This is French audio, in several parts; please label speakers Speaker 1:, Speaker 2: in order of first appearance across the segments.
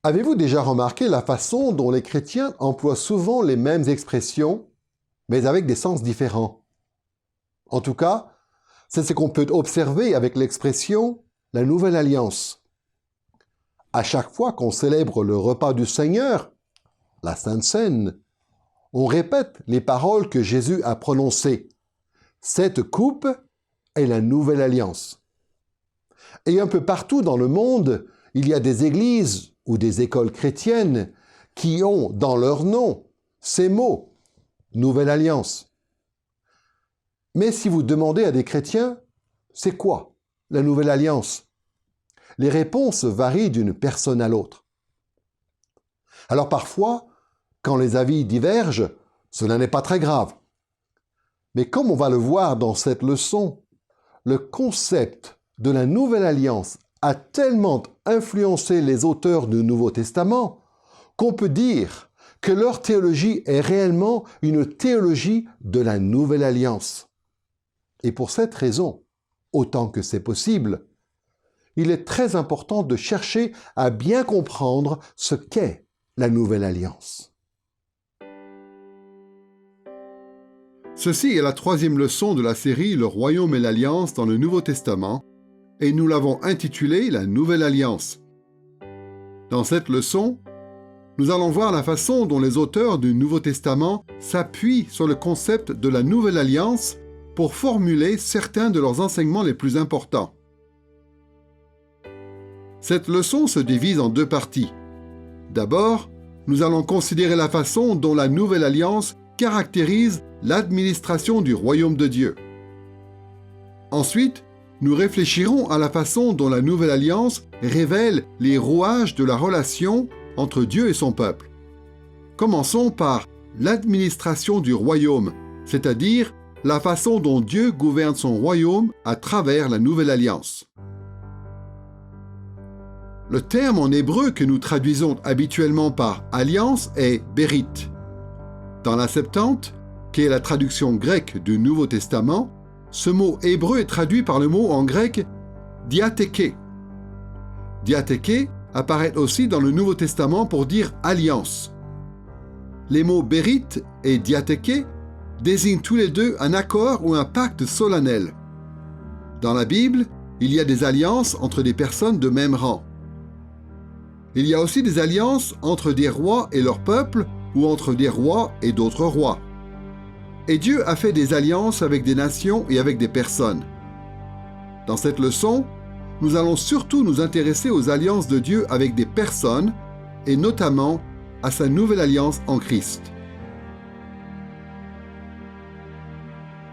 Speaker 1: Avez-vous déjà remarqué la façon dont les chrétiens emploient souvent les mêmes expressions, mais avec des sens différents? En tout cas, c'est ce qu'on peut observer avec l'expression « la nouvelle alliance ». À chaque fois qu'on célèbre le repas du Seigneur, la Sainte Seine, on répète les paroles que Jésus a prononcées. Cette coupe est la nouvelle alliance. Et un peu partout dans le monde, il y a des églises ou des écoles chrétiennes qui ont dans leur nom ces mots « nouvelle alliance ». Mais si vous demandez à des chrétiens, c'est quoi la nouvelle alliance? Les réponses varient d'une personne à l'autre. Alors parfois, quand les avis divergent, cela n'est pas très grave. Mais comme on va le voir dans cette leçon, le concept de la Nouvelle Alliance a tellement influencé les auteurs du Nouveau Testament qu'on peut dire que leur théologie est réellement une théologie de la Nouvelle Alliance. Et pour cette raison, autant que c'est possible, il est très important de chercher à bien comprendre ce qu'est la Nouvelle Alliance.
Speaker 2: Ceci est la troisième leçon de la série « Le Royaume et l'Alliance » dans le Nouveau Testament, et nous l'avons intitulée « La Nouvelle Alliance ». Dans cette leçon, nous allons voir la façon dont les auteurs du Nouveau Testament s'appuient sur le concept de la Nouvelle Alliance pour formuler certains de leurs enseignements les plus importants. Cette leçon se divise en deux parties. D'abord, nous allons considérer la façon dont la Nouvelle Alliance caractérise l'administration du royaume de Dieu. Ensuite, nous réfléchirons à la façon dont la Nouvelle Alliance révèle les rouages de la relation entre Dieu et son peuple. Commençons par l'administration du royaume, c'est-à-dire la façon dont Dieu gouverne son royaume à travers la Nouvelle Alliance. Le terme en hébreu que nous traduisons habituellement par « alliance » est « bérit ». Dans la Septante, qui est la traduction grecque du Nouveau Testament, ce mot hébreu est traduit par le mot en grec « diatheke ». Diatheke apparaît aussi dans le Nouveau Testament pour dire « alliance ». Les mots « bérit » et « diatheke » désignent tous les deux un accord ou un pacte solennel. Dans la Bible, il y a des alliances entre des personnes de même rang. Il y a aussi des alliances entre des rois et leur peuple ou entre des rois et d'autres rois. Et Dieu a fait des alliances avec des nations et avec des personnes. Dans cette leçon, nous allons surtout nous intéresser aux alliances de Dieu avec des personnes et notamment à sa nouvelle alliance en Christ.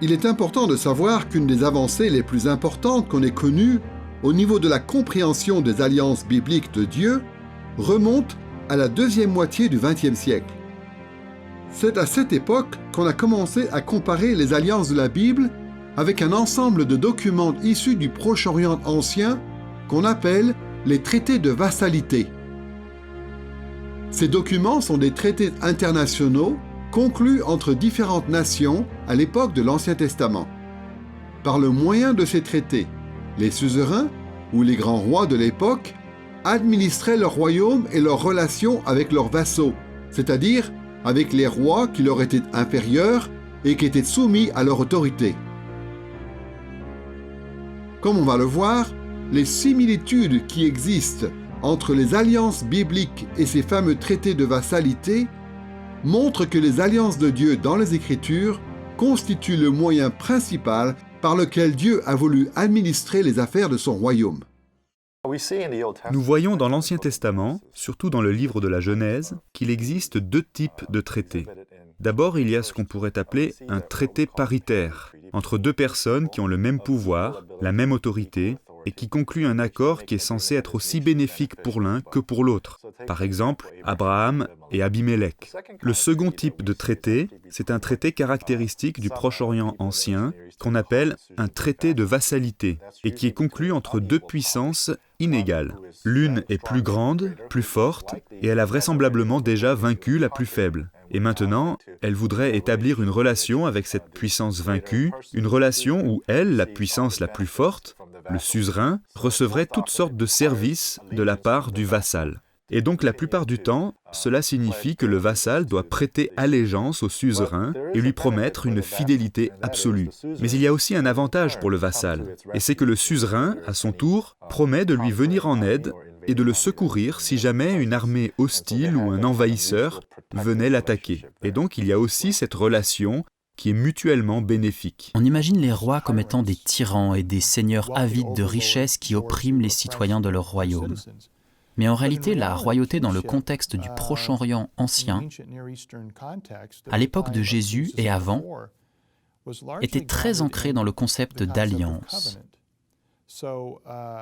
Speaker 2: Il est important de savoir qu'une des avancées les plus importantes qu'on ait connues au niveau de la compréhension des alliances bibliques de Dieu remonte à la deuxième moitié du XXe siècle. C'est à cette époque qu'on a commencé à comparer les alliances de la Bible avec un ensemble de documents issus du Proche-Orient ancien qu'on appelle les traités de vassalité. Ces documents sont des traités internationaux conclus entre différentes nations à l'époque de l'Ancien Testament. Par le moyen de ces traités, les suzerains, ou les grands rois de l'époque, administraient leur royaume et leurs relations avec leurs vassaux, c'est-à-dire avec les rois qui leur étaient inférieurs et qui étaient soumis à leur autorité. Comme on va le voir, les similitudes qui existent entre les alliances bibliques et ces fameux traités de vassalité montrent que les alliances de Dieu dans les Écritures constituent le moyen principal par lequel Dieu a voulu administrer les affaires de son royaume.
Speaker 3: Nous voyons dans l'Ancien Testament, surtout dans le livre de la Genèse, qu'il existe deux types de traités. D'abord, il y a ce qu'on pourrait appeler un traité paritaire, entre deux personnes qui ont le même pouvoir, la même autorité, et qui concluent un accord qui est censé être aussi bénéfique pour l'un que pour l'autre. Par exemple, Abraham et Abimélec. Le second type de traité, c'est un traité caractéristique du Proche-Orient ancien, qu'on appelle un traité de vassalité, et qui est conclu entre deux puissances inégales. L'une est plus grande, plus forte, et elle a vraisemblablement déjà vaincu la plus faible. Et maintenant, elle voudrait établir une relation avec cette puissance vaincue, une relation où elle, la puissance la plus forte, le suzerain, recevrait toutes sortes de services de la part du vassal. Et donc la plupart du temps, cela signifie que le vassal doit prêter allégeance au suzerain et lui promettre une fidélité absolue. Mais il y a aussi un avantage pour le vassal, et c'est que le suzerain, à son tour, promet de lui venir en aide et de le secourir si jamais une armée hostile ou un envahisseur venait l'attaquer. Et donc il y a aussi cette relation qui est mutuellement bénéfique.
Speaker 4: On imagine les rois comme étant des tyrans et des seigneurs avides de richesses qui oppriment les citoyens de leur royaume. Mais en réalité, la royauté dans le contexte du Proche-Orient ancien, à l'époque de Jésus et avant, était très ancrée dans le concept d'alliance.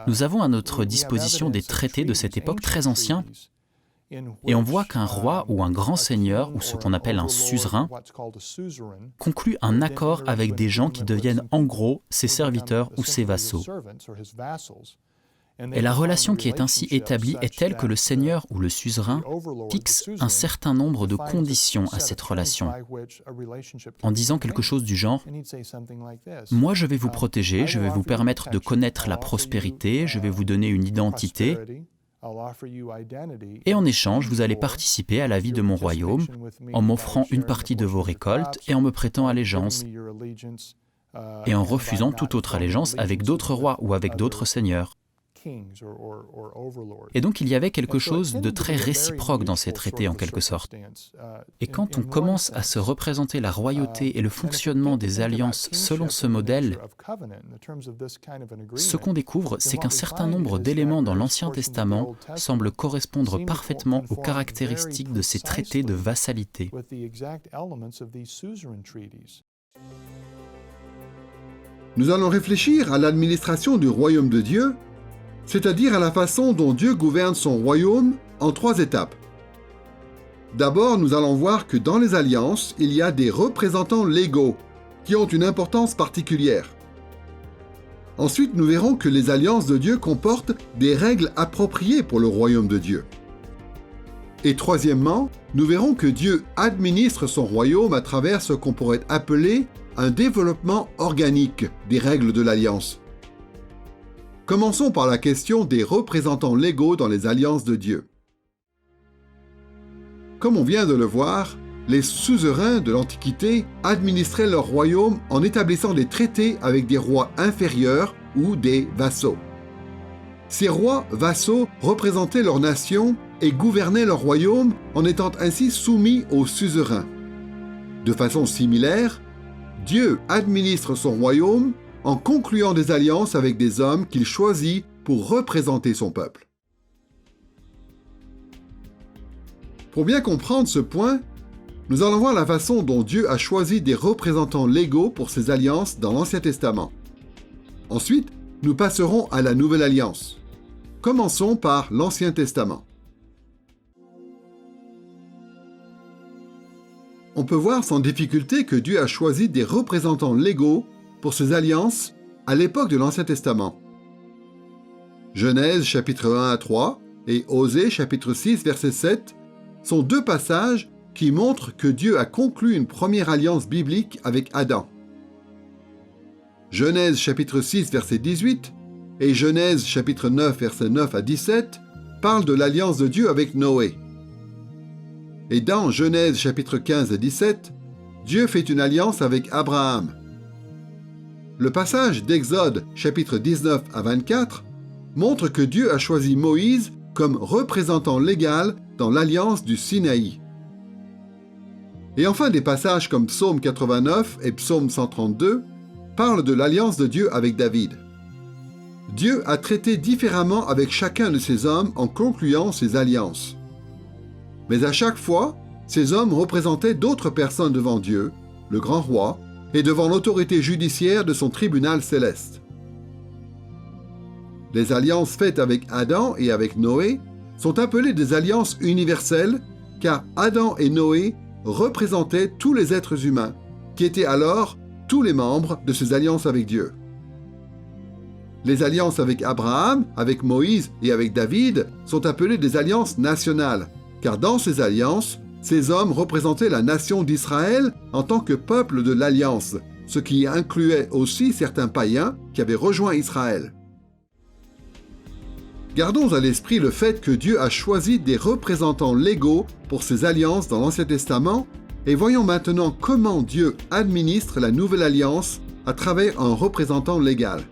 Speaker 4: Nous avons à notre disposition des traités de cette époque très anciens, et on voit qu'un roi ou un grand seigneur, ou ce qu'on appelle un suzerain, conclut un accord avec des gens qui deviennent en gros ses serviteurs ou ses vassaux. Et la relation qui est ainsi établie est telle que le seigneur ou le suzerain fixe un certain nombre de conditions à cette relation, en disant quelque chose du genre « Moi, je vais vous protéger, je vais vous permettre de connaître la prospérité, je vais vous donner une identité, et en échange, vous allez participer à la vie de mon royaume en m'offrant une partie de vos récoltes et en me prêtant allégeance, et en refusant toute autre allégeance avec d'autres rois ou avec d'autres seigneurs. » Et donc il y avait quelque chose de très réciproque dans ces traités en quelque sorte. Et quand on commence à se représenter la royauté et le fonctionnement des alliances selon ce modèle, ce qu'on découvre, c'est qu'un certain nombre d'éléments dans l'Ancien Testament semblent correspondre parfaitement aux caractéristiques de ces traités de vassalité.
Speaker 2: Nous allons réfléchir à l'administration du royaume de Dieu, c'est-à-dire à la façon dont Dieu gouverne son royaume en 3 étapes. D'abord, nous allons voir que dans les alliances, il y a des représentants légaux qui ont une importance particulière. Ensuite, nous verrons que les alliances de Dieu comportent des règles appropriées pour le royaume de Dieu. Et troisièmement, nous verrons que Dieu administre son royaume à travers ce qu'on pourrait appeler un développement organique des règles de l'alliance. Commençons par la question des représentants légaux dans les alliances de Dieu. Comme on vient de le voir, les suzerains de l'Antiquité administraient leur royaume en établissant des traités avec des rois inférieurs ou des vassaux. Ces rois vassaux représentaient leur nation et gouvernaient leur royaume en étant ainsi soumis aux suzerains. De façon similaire, Dieu administre son royaume en concluant des alliances avec des hommes qu'il choisit pour représenter son peuple. Pour bien comprendre ce point, nous allons voir la façon dont Dieu a choisi des représentants légaux pour ses alliances dans l'Ancien Testament. Ensuite, nous passerons à la Nouvelle Alliance. Commençons par l'Ancien Testament. On peut voir sans difficulté que Dieu a choisi des représentants légaux pour ses alliances à l'époque de l'Ancien Testament. Genèse chapitre 1 à 3 et Osée chapitre 6 verset 7 sont 2 passages qui montrent que Dieu a conclu une première alliance biblique avec Adam. Genèse chapitre 6 verset 18 et Genèse chapitre 9 verset 9 à 17 parlent de l'alliance de Dieu avec Noé. Et dans Genèse chapitre 15 et 17, Dieu fait une alliance avec Abraham. Le passage d'Exode, chapitre 19 à 24, montre que Dieu a choisi Moïse comme représentant légal dans l'alliance du Sinaï. Et enfin, des passages comme Psaume 89 et Psaume 132 parlent de l'alliance de Dieu avec David. Dieu a traité différemment avec chacun de ces hommes en concluant ces alliances. Mais à chaque fois, ces hommes représentaient d'autres personnes devant Dieu, le grand roi, et devant l'autorité judiciaire de son tribunal céleste. Les alliances faites avec Adam et avec Noé sont appelées des alliances universelles, car Adam et Noé représentaient tous les êtres humains, qui étaient alors tous les membres de ces alliances avec Dieu. Les alliances avec Abraham, avec Moïse et avec David sont appelées des alliances nationales, car dans ces alliances, ces hommes représentaient la nation d'Israël en tant que peuple de l'Alliance, ce qui incluait aussi certains païens qui avaient rejoint Israël. Gardons à l'esprit le fait que Dieu a choisi des représentants légaux pour ses alliances dans l'Ancien Testament, et voyons maintenant comment Dieu administre la nouvelle alliance à travers un représentant légal.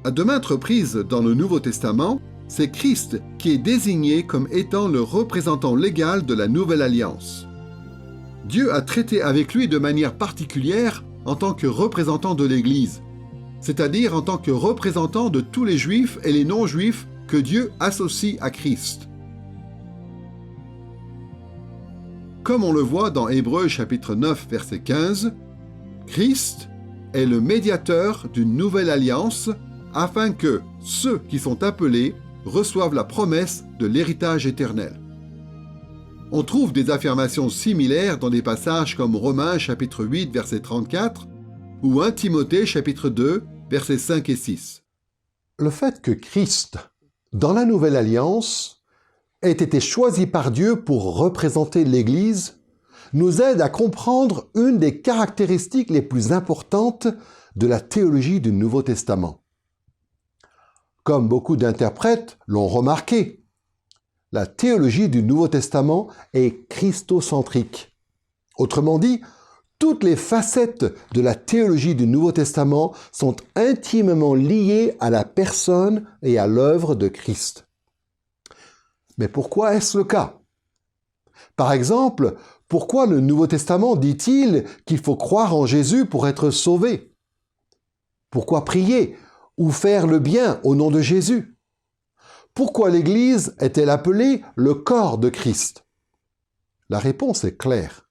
Speaker 2: À de maintes reprises dans le Nouveau Testament, c'est Christ qui est désigné comme étant le représentant légal de la nouvelle alliance. Dieu a traité avec lui de manière particulière en tant que représentant de l'Église, c'est-à-dire en tant que représentant de tous les Juifs et les non-Juifs que Dieu associe à Christ. Comme on le voit dans Hébreux chapitre 9, verset 15, Christ est le médiateur d'une nouvelle alliance afin que ceux qui sont appelés reçoivent la promesse de l'héritage éternel. On trouve des affirmations similaires dans des passages comme Romains chapitre 8, verset 34 ou 1 Timothée chapitre 2, versets 5 et 6.
Speaker 1: Le fait que Christ, dans la Nouvelle Alliance, ait été choisi par Dieu pour représenter l'Église, nous aide à comprendre une des caractéristiques les plus importantes de la théologie du Nouveau Testament. Comme beaucoup d'interprètes l'ont remarqué, la théologie du Nouveau Testament est christocentrique. Autrement dit, toutes les facettes de la théologie du Nouveau Testament sont intimement liées à la personne et à l'œuvre de Christ. Mais pourquoi est-ce le cas? Par exemple, pourquoi le Nouveau Testament dit-il qu'il faut croire en Jésus pour être sauvé? Pourquoi prier ou faire le bien au nom de Jésus? Pourquoi l'Église est-elle appelée le corps de Christ? La réponse est claire.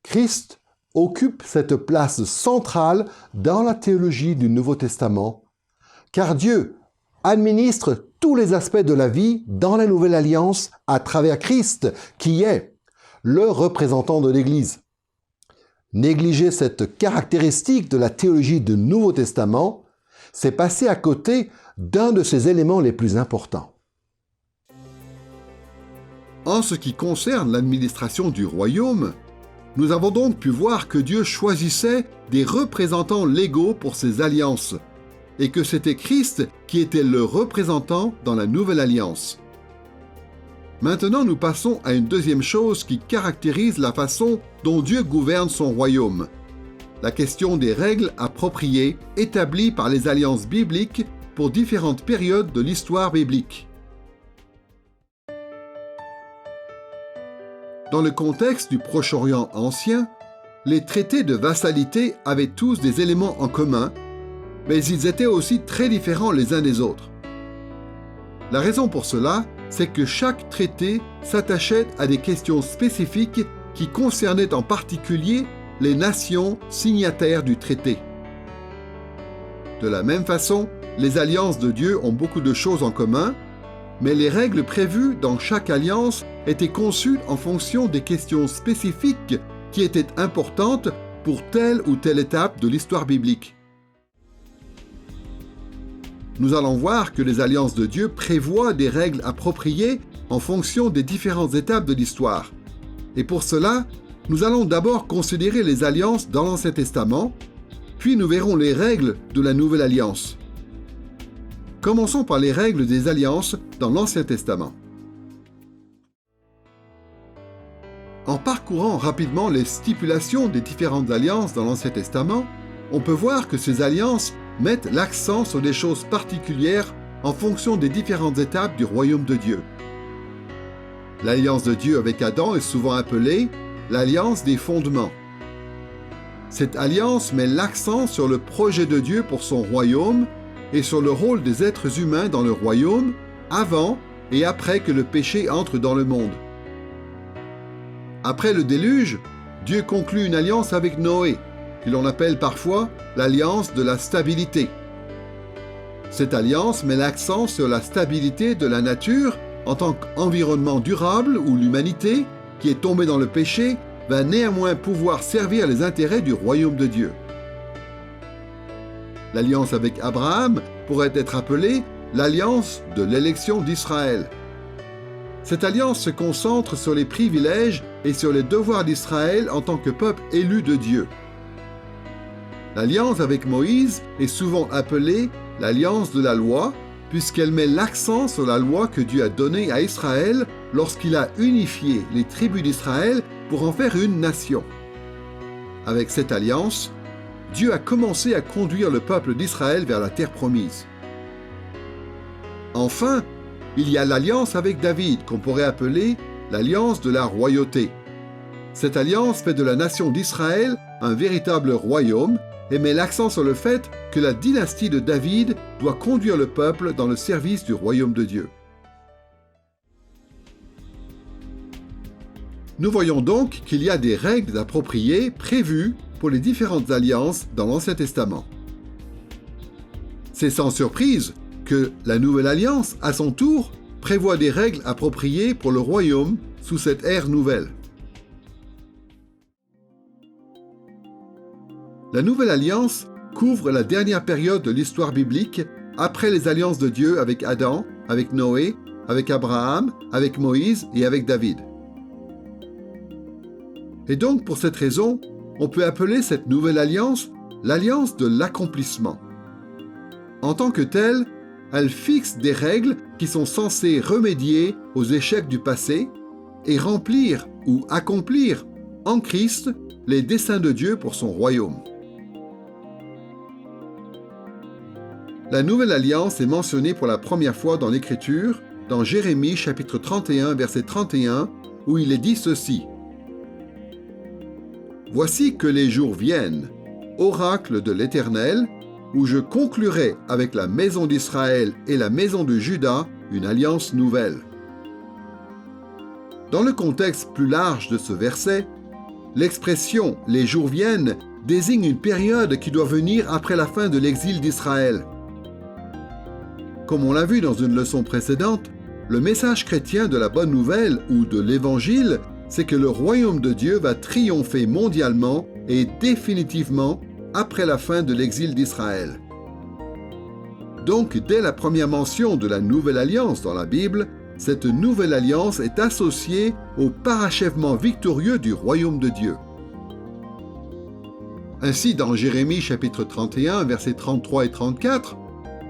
Speaker 1: Christ occupe cette place centrale dans la théologie du Nouveau Testament, car Dieu administre tous les aspects de la vie dans la Nouvelle Alliance à travers Christ, qui est le représentant de l'Église. Négliger cette caractéristique de la théologie du Nouveau Testament, c'est passer à côté d'un de ses éléments les plus importants.
Speaker 2: En ce qui concerne l'administration du royaume, nous avons donc pu voir que Dieu choisissait des représentants légaux pour ses alliances, et que c'était Christ qui était le représentant dans la nouvelle alliance. Maintenant, nous passons à une deuxième chose qui caractérise la façon dont Dieu gouverne son royaume. La question des règles appropriées établies par les alliances bibliques pour différentes périodes de l'histoire biblique. Dans le contexte du Proche-Orient ancien, les traités de vassalité avaient tous des éléments en commun, mais ils étaient aussi très différents les uns des autres. La raison pour cela, c'est que chaque traité s'attachait à des questions spécifiques qui concernaient en particulier les nations signataires du traité. De la même façon, les alliances de Dieu ont beaucoup de choses en commun, mais les règles prévues dans chaque alliance étaient conçues en fonction des questions spécifiques qui étaient importantes pour telle ou telle étape de l'histoire biblique. Nous allons voir que les alliances de Dieu prévoient des règles appropriées en fonction des différentes étapes de l'histoire. Et pour cela, nous allons d'abord considérer les alliances dans l'Ancien Testament, puis nous verrons les règles de la Nouvelle Alliance. Commençons par les règles des alliances dans l'Ancien Testament. En parcourant rapidement les stipulations des différentes alliances dans l'Ancien Testament, on peut voir que ces alliances mettent l'accent sur des choses particulières en fonction des différentes étapes du royaume de Dieu. L'alliance de Dieu avec Adam est souvent appelée l'alliance des fondements. Cette alliance met l'accent sur le projet de Dieu pour son royaume et sur le rôle des êtres humains dans le royaume avant et après que le péché entre dans le monde. Après le déluge, Dieu conclut une alliance avec Noé, que l'on appelle parfois l'alliance de la stabilité. Cette alliance met l'accent sur la stabilité de la nature en tant qu'environnement durable où l'humanité, qui est tombée dans le péché, va néanmoins pouvoir servir les intérêts du royaume de Dieu. L'alliance avec Abraham pourrait être appelée l'alliance de l'élection d'Israël. Cette alliance se concentre sur les privilèges et sur les devoirs d'Israël en tant que peuple élu de Dieu. L'alliance avec Moïse est souvent appelée l'alliance de la loi, puisqu'elle met l'accent sur la loi que Dieu a donnée à Israël lorsqu'il a unifié les tribus d'Israël pour en faire une nation. Avec cette alliance, Dieu a commencé à conduire le peuple d'Israël vers la terre promise. Enfin, il y a l'alliance avec David, qu'on pourrait appeler l'alliance de la royauté. Cette alliance fait de la nation d'Israël un véritable royaume et met l'accent sur le fait que la dynastie de David doit conduire le peuple dans le service du royaume de Dieu. Nous voyons donc qu'il y a des règles appropriées prévues pour les différentes alliances dans l'Ancien Testament. C'est sans surprise que la Nouvelle Alliance, à son tour, prévoit des règles appropriées pour le royaume sous cette ère nouvelle. La Nouvelle Alliance couvre la dernière période de l'histoire biblique après les alliances de Dieu avec Adam, avec Noé, avec Abraham, avec Moïse et avec David. Et donc, pour cette raison, on peut appeler cette Nouvelle Alliance l'alliance de l'accomplissement. En tant que telle, elle fixe des règles qui sont censées remédier aux échecs du passé et remplir ou accomplir en Christ les desseins de Dieu pour son royaume. La Nouvelle Alliance est mentionnée pour la première fois dans l'Écriture, dans Jérémie chapitre 31, verset 31, où il est dit ceci. « Voici que les jours viennent, oracle de l'Éternel, où je conclurai avec la maison d'Israël et la maison de Juda une alliance nouvelle. » Dans le contexte plus large de ce verset, l'expression « les jours viennent » désigne une période qui doit venir après la fin de l'exil d'Israël. Comme on l'a vu dans une leçon précédente, le message chrétien de la bonne nouvelle ou de l'Évangile, c'est que le royaume de Dieu va triompher mondialement et définitivement après la fin de l'exil d'Israël. Donc, dès la première mention de la Nouvelle Alliance dans la Bible, cette Nouvelle Alliance est associée au parachèvement victorieux du royaume de Dieu. Ainsi, dans Jérémie chapitre 31, versets 33 et 34,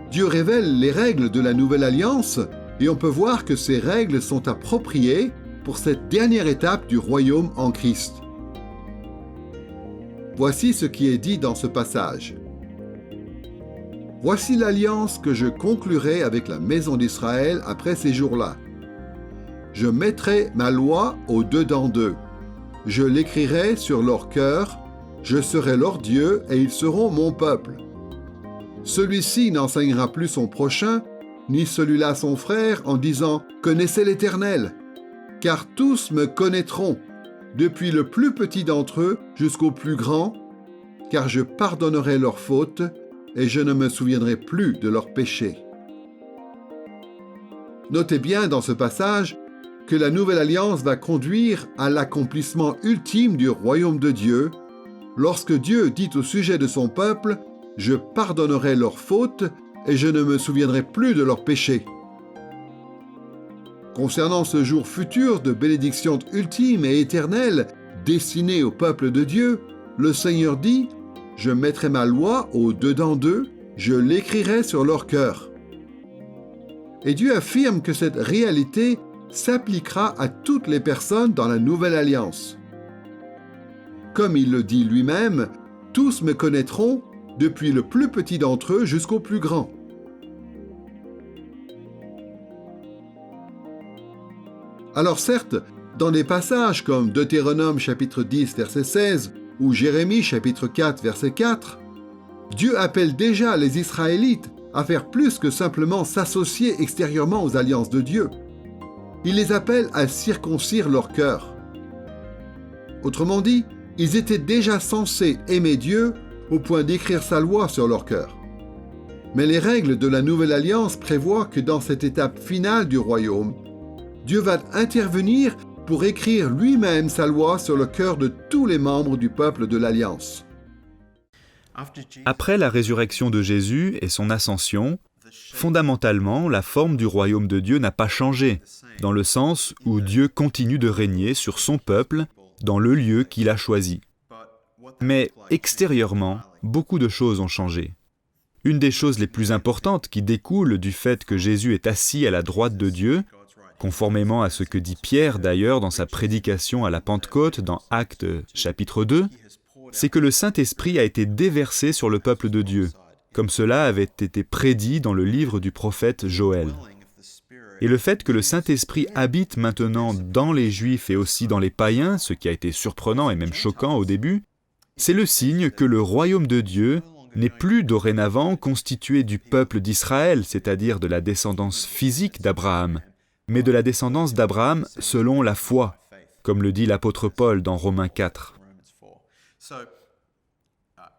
Speaker 2: Dieu révèle les règles de la Nouvelle Alliance et on peut voir que ces règles sont appropriées pour cette dernière étape du royaume en Christ. Voici ce qui est dit dans ce passage. « Voici l'alliance que je conclurai avec la maison d'Israël après ces jours-là. Je mettrai ma loi au-dedans d'eux. Je l'écrirai sur leur cœur. Je serai leur Dieu et ils seront mon peuple. Celui-ci n'enseignera plus son prochain, ni celui-là son frère, en disant « Connaissez l'Éternel », car tous me connaîtront, depuis le plus petit d'entre eux jusqu'au plus grand, car je pardonnerai leurs fautes et je ne me souviendrai plus de leurs péchés. Notez bien dans ce passage que la Nouvelle Alliance va conduire à l'accomplissement ultime du royaume de Dieu, lorsque Dieu dit au sujet de son peuple « Je pardonnerai leurs fautes et je ne me souviendrai plus de leurs péchés. » Concernant ce jour futur de bénédiction ultime et éternelle destiné au peuple de Dieu, le Seigneur dit « Je mettrai ma loi au-dedans d'eux, je l'écrirai sur leur cœur. » Et Dieu affirme que cette réalité s'appliquera à toutes les personnes dans la Nouvelle Alliance. Comme il le dit lui-même, « Tous me connaîtront, depuis le plus petit d'entre eux jusqu'au plus grand. » Alors certes, dans des passages comme Deutéronome chapitre 10 verset 16 ou Jérémie chapitre 4 verset 4, Dieu appelle déjà les Israélites à faire plus que simplement s'associer extérieurement aux alliances de Dieu. Il les appelle à circoncire leur cœur. Autrement dit, ils étaient déjà censés aimer Dieu au point d'écrire sa loi sur leur cœur. Mais les règles de la Nouvelle Alliance prévoient que dans cette étape finale du royaume, Dieu va intervenir pour écrire lui-même sa loi sur le cœur de tous les membres du peuple de l'Alliance.
Speaker 3: Après la résurrection de Jésus et son ascension, fondamentalement, la forme du royaume de Dieu n'a pas changé, dans le sens où Dieu continue de régner sur son peuple dans le lieu qu'il a choisi. Mais extérieurement, beaucoup de choses ont changé. Une des choses les plus importantes qui découlent du fait que Jésus est assis à la droite de Dieu, conformément à ce que dit Pierre d'ailleurs dans sa prédication à la Pentecôte dans Actes chapitre 2, c'est que le Saint-Esprit a été déversé sur le peuple de Dieu, comme cela avait été prédit dans le livre du prophète Joël. Et le fait que le Saint-Esprit habite maintenant dans les Juifs et aussi dans les païens, ce qui a été surprenant et même choquant au début, c'est le signe que le royaume de Dieu n'est plus dorénavant constitué du peuple d'Israël, c'est-à-dire de la descendance physique d'Abraham, mais de la descendance d'Abraham selon la foi, comme le dit l'apôtre Paul dans Romains 4.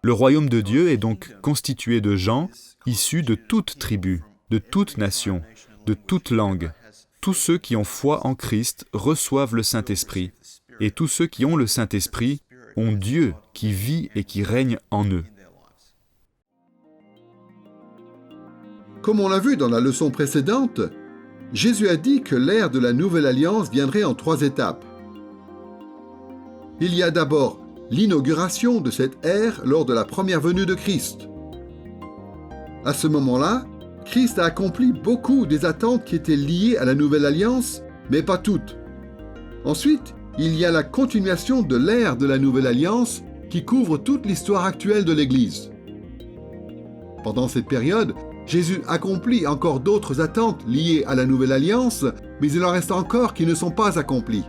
Speaker 3: Le royaume de Dieu est donc constitué de gens issus de toute tribu, de toute nation, de toute langue. Tous ceux qui ont foi en Christ reçoivent le Saint-Esprit, et tous ceux qui ont le Saint-Esprit ont Dieu qui vit et qui règne en eux.
Speaker 2: Comme on l'a vu dans la leçon précédente, Jésus a dit que l'ère de la Nouvelle Alliance viendrait en 3 étapes. Il y a d'abord l'inauguration de cette ère lors de la première venue de Christ. À ce moment-là, Christ a accompli beaucoup des attentes qui étaient liées à la Nouvelle Alliance, mais pas toutes. Ensuite, il y a la continuation de l'ère de la Nouvelle Alliance qui couvre toute l'histoire actuelle de l'Église. Pendant cette période, Jésus accomplit encore d'autres attentes liées à la Nouvelle Alliance, mais il en reste encore qui ne sont pas accomplies.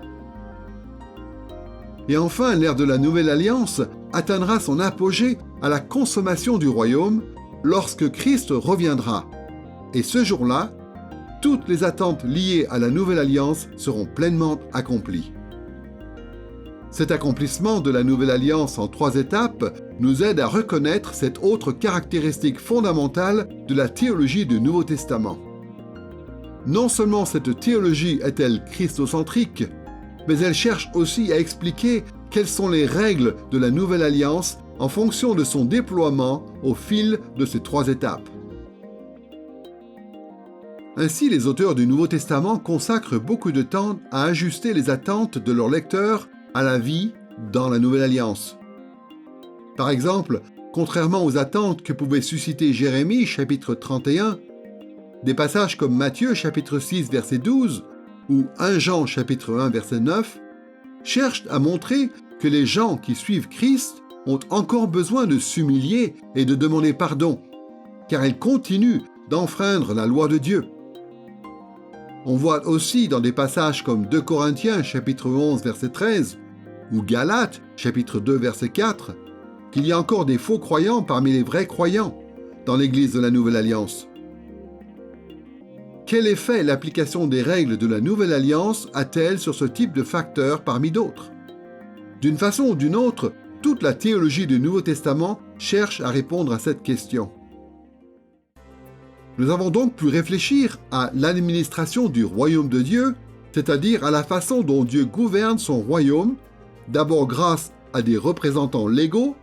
Speaker 2: Et enfin, l'ère de la Nouvelle Alliance atteindra son apogée à la consommation du royaume lorsque Christ reviendra. Et ce jour-là, toutes les attentes liées à la Nouvelle Alliance seront pleinement accomplies. Cet accomplissement de la Nouvelle Alliance en 3 étapes nous aide à reconnaître cette autre caractéristique fondamentale de la théologie du Nouveau Testament. Non seulement cette théologie est-elle christocentrique, mais elle cherche aussi à expliquer quelles sont les règles de la Nouvelle Alliance en fonction de son déploiement au fil de ces 3 étapes. Ainsi, les auteurs du Nouveau Testament consacrent beaucoup de temps à ajuster les attentes de leurs lecteurs à la vie dans la Nouvelle Alliance. Par exemple, contrairement aux attentes que pouvait susciter Jérémie, chapitre 31, des passages comme Matthieu, chapitre 6, verset 12, ou 1 Jean, chapitre 1, verset 9, cherchent à montrer que les gens qui suivent Christ ont encore besoin de s'humilier et de demander pardon, car ils continuent d'enfreindre la loi de Dieu. On voit aussi dans des passages comme 2 Corinthiens, chapitre 11, verset 13, ou Galates, chapitre 2, verset 4, qu'il y a encore des faux croyants parmi les vrais croyants dans l'Église de la Nouvelle Alliance. Quel effet l'application des règles de la Nouvelle Alliance a-t-elle sur ce type de facteurs parmi d'autres? D'une façon ou d'une autre, toute la théologie du Nouveau Testament cherche à répondre à cette question. Nous avons donc pu réfléchir à l'administration du royaume de Dieu, c'est-à-dire à la façon dont Dieu gouverne son royaume, d'abord grâce à des représentants légaux,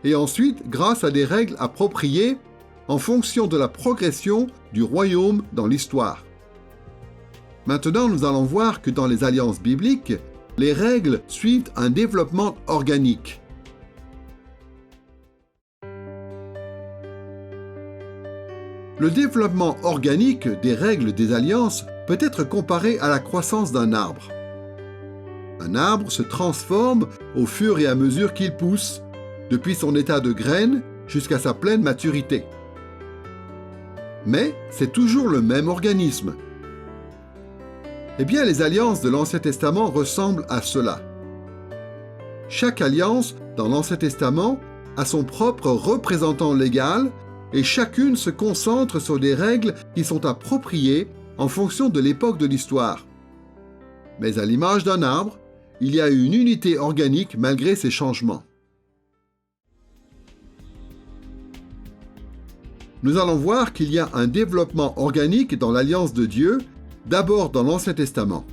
Speaker 2: et ensuite grâce à des règles appropriées en fonction de la progression du royaume dans l'histoire. Maintenant, nous allons voir que dans les alliances bibliques, les règles suivent un développement organique. Le développement organique des règles des alliances peut être comparé à la croissance d'un arbre. Un arbre se transforme au fur et à mesure qu'il pousse, depuis son état de graine jusqu'à sa pleine maturité. Mais c'est toujours le même organisme. Eh bien, les alliances de l'Ancien Testament ressemblent à cela. Chaque alliance dans l'Ancien Testament a son propre représentant légal et chacune se concentre sur des règles qui sont appropriées en fonction de l'époque de l'histoire. Mais à l'image d'un arbre, il y a une unité organique malgré ces changements. Nous allons voir qu'il y a un développement organique dans l'alliance de Dieu, d'abord dans l'Ancien Testament.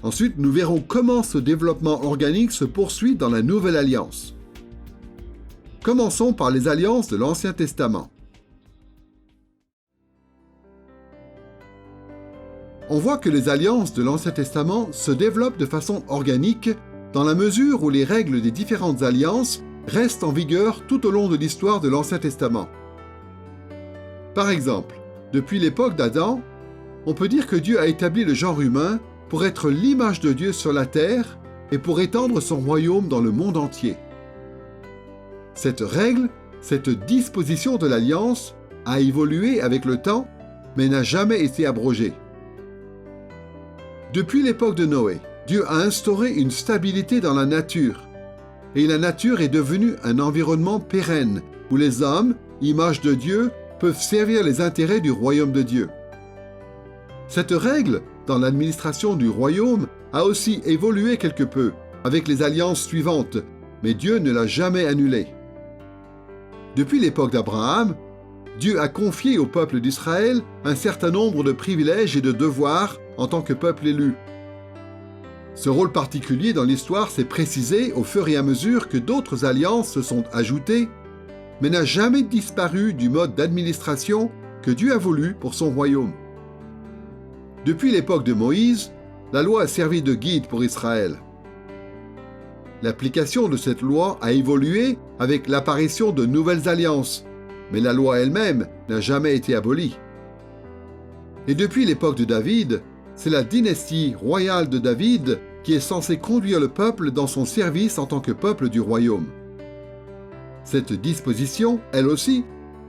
Speaker 2: Ensuite, nous verrons comment ce développement organique se poursuit dans la Nouvelle Alliance. Commençons par les alliances de l'Ancien Testament. On voit que les alliances de l'Ancien Testament se développent de façon organique dans la mesure où les règles des différentes alliances restent en vigueur tout au long de l'histoire de l'Ancien Testament. Par exemple, depuis l'époque d'Adam, on peut dire que Dieu a établi le genre humain pour être l'image de Dieu sur la terre et pour étendre son royaume dans le monde entier. Cette règle, cette disposition de l'alliance a évolué avec le temps, mais n'a jamais été abrogée. Depuis l'époque de Noé, Dieu a instauré une stabilité dans la nature, et la nature est devenue un environnement pérenne, où les hommes, image de Dieu, peuvent servir les intérêts du royaume de Dieu. Cette règle, dans l'administration du royaume, a aussi évolué quelque peu, avec les alliances suivantes, mais Dieu ne l'a jamais annulée. Depuis l'époque d'Abraham, Dieu a confié au peuple d'Israël un certain nombre de privilèges et de devoirs en tant que peuple élu. Ce rôle particulier dans l'histoire s'est précisé au fur et à mesure que d'autres alliances se sont ajoutées, mais n'a jamais disparu du mode d'administration que Dieu a voulu pour son royaume. Depuis l'époque de Moïse, la loi a servi de guide pour Israël. L'application de cette loi a évolué avec l'apparition de nouvelles alliances, mais la loi elle-même n'a jamais été abolie. Et depuis l'époque de David, c'est la dynastie royale de David qui est censée conduire le peuple dans son service en tant que peuple du royaume. Cette disposition, elle aussi,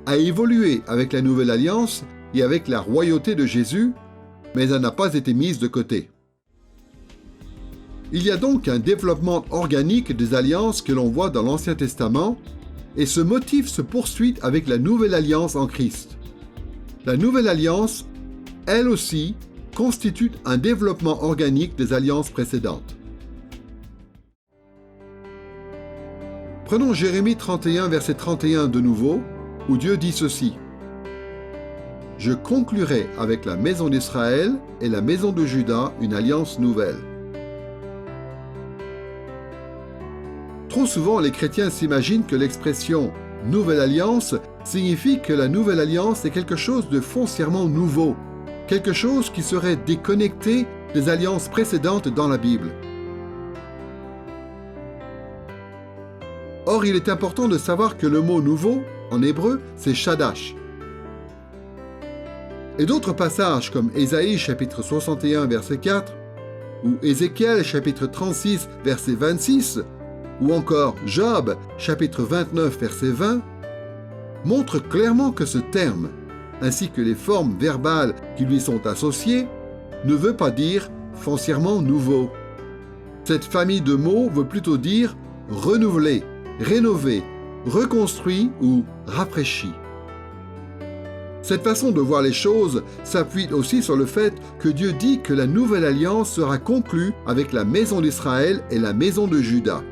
Speaker 2: a évolué avec la nouvelle alliance et avec la royauté de Jésus, mais elle n'a pas été mise de côté. Il y a donc un développement organique des alliances que l'on voit dans l'Ancien Testament, et ce motif se poursuit avec la nouvelle alliance en Christ. La nouvelle alliance, elle aussi, constitue un développement organique des alliances précédentes. Prenons Jérémie 31, verset 31 de nouveau, où Dieu dit ceci. « Je conclurai avec la maison d'Israël et la maison de Juda une alliance nouvelle. » Trop souvent, les chrétiens s'imaginent que l'expression « nouvelle alliance » signifie que la nouvelle alliance est quelque chose de foncièrement nouveau, quelque chose qui serait déconnecté des alliances précédentes dans la Bible. Or, il est important de savoir que le mot « nouveau » en hébreu, c'est « shadash ». Et d'autres passages comme Ésaïe chapitre 61 verset 4 ou Ézéchiel chapitre 36 verset 26 ou encore Job chapitre 29 verset 20 montrent clairement que ce terme, ainsi que les formes verbales qui lui sont associées, ne veut pas dire foncièrement nouveau. Cette famille de mots veut plutôt dire renouvelé, rénové, reconstruit ou rafraîchi. Cette façon de voir les choses s'appuie aussi sur le fait que Dieu dit que la nouvelle alliance sera conclue avec la maison d'Israël et la maison de Juda.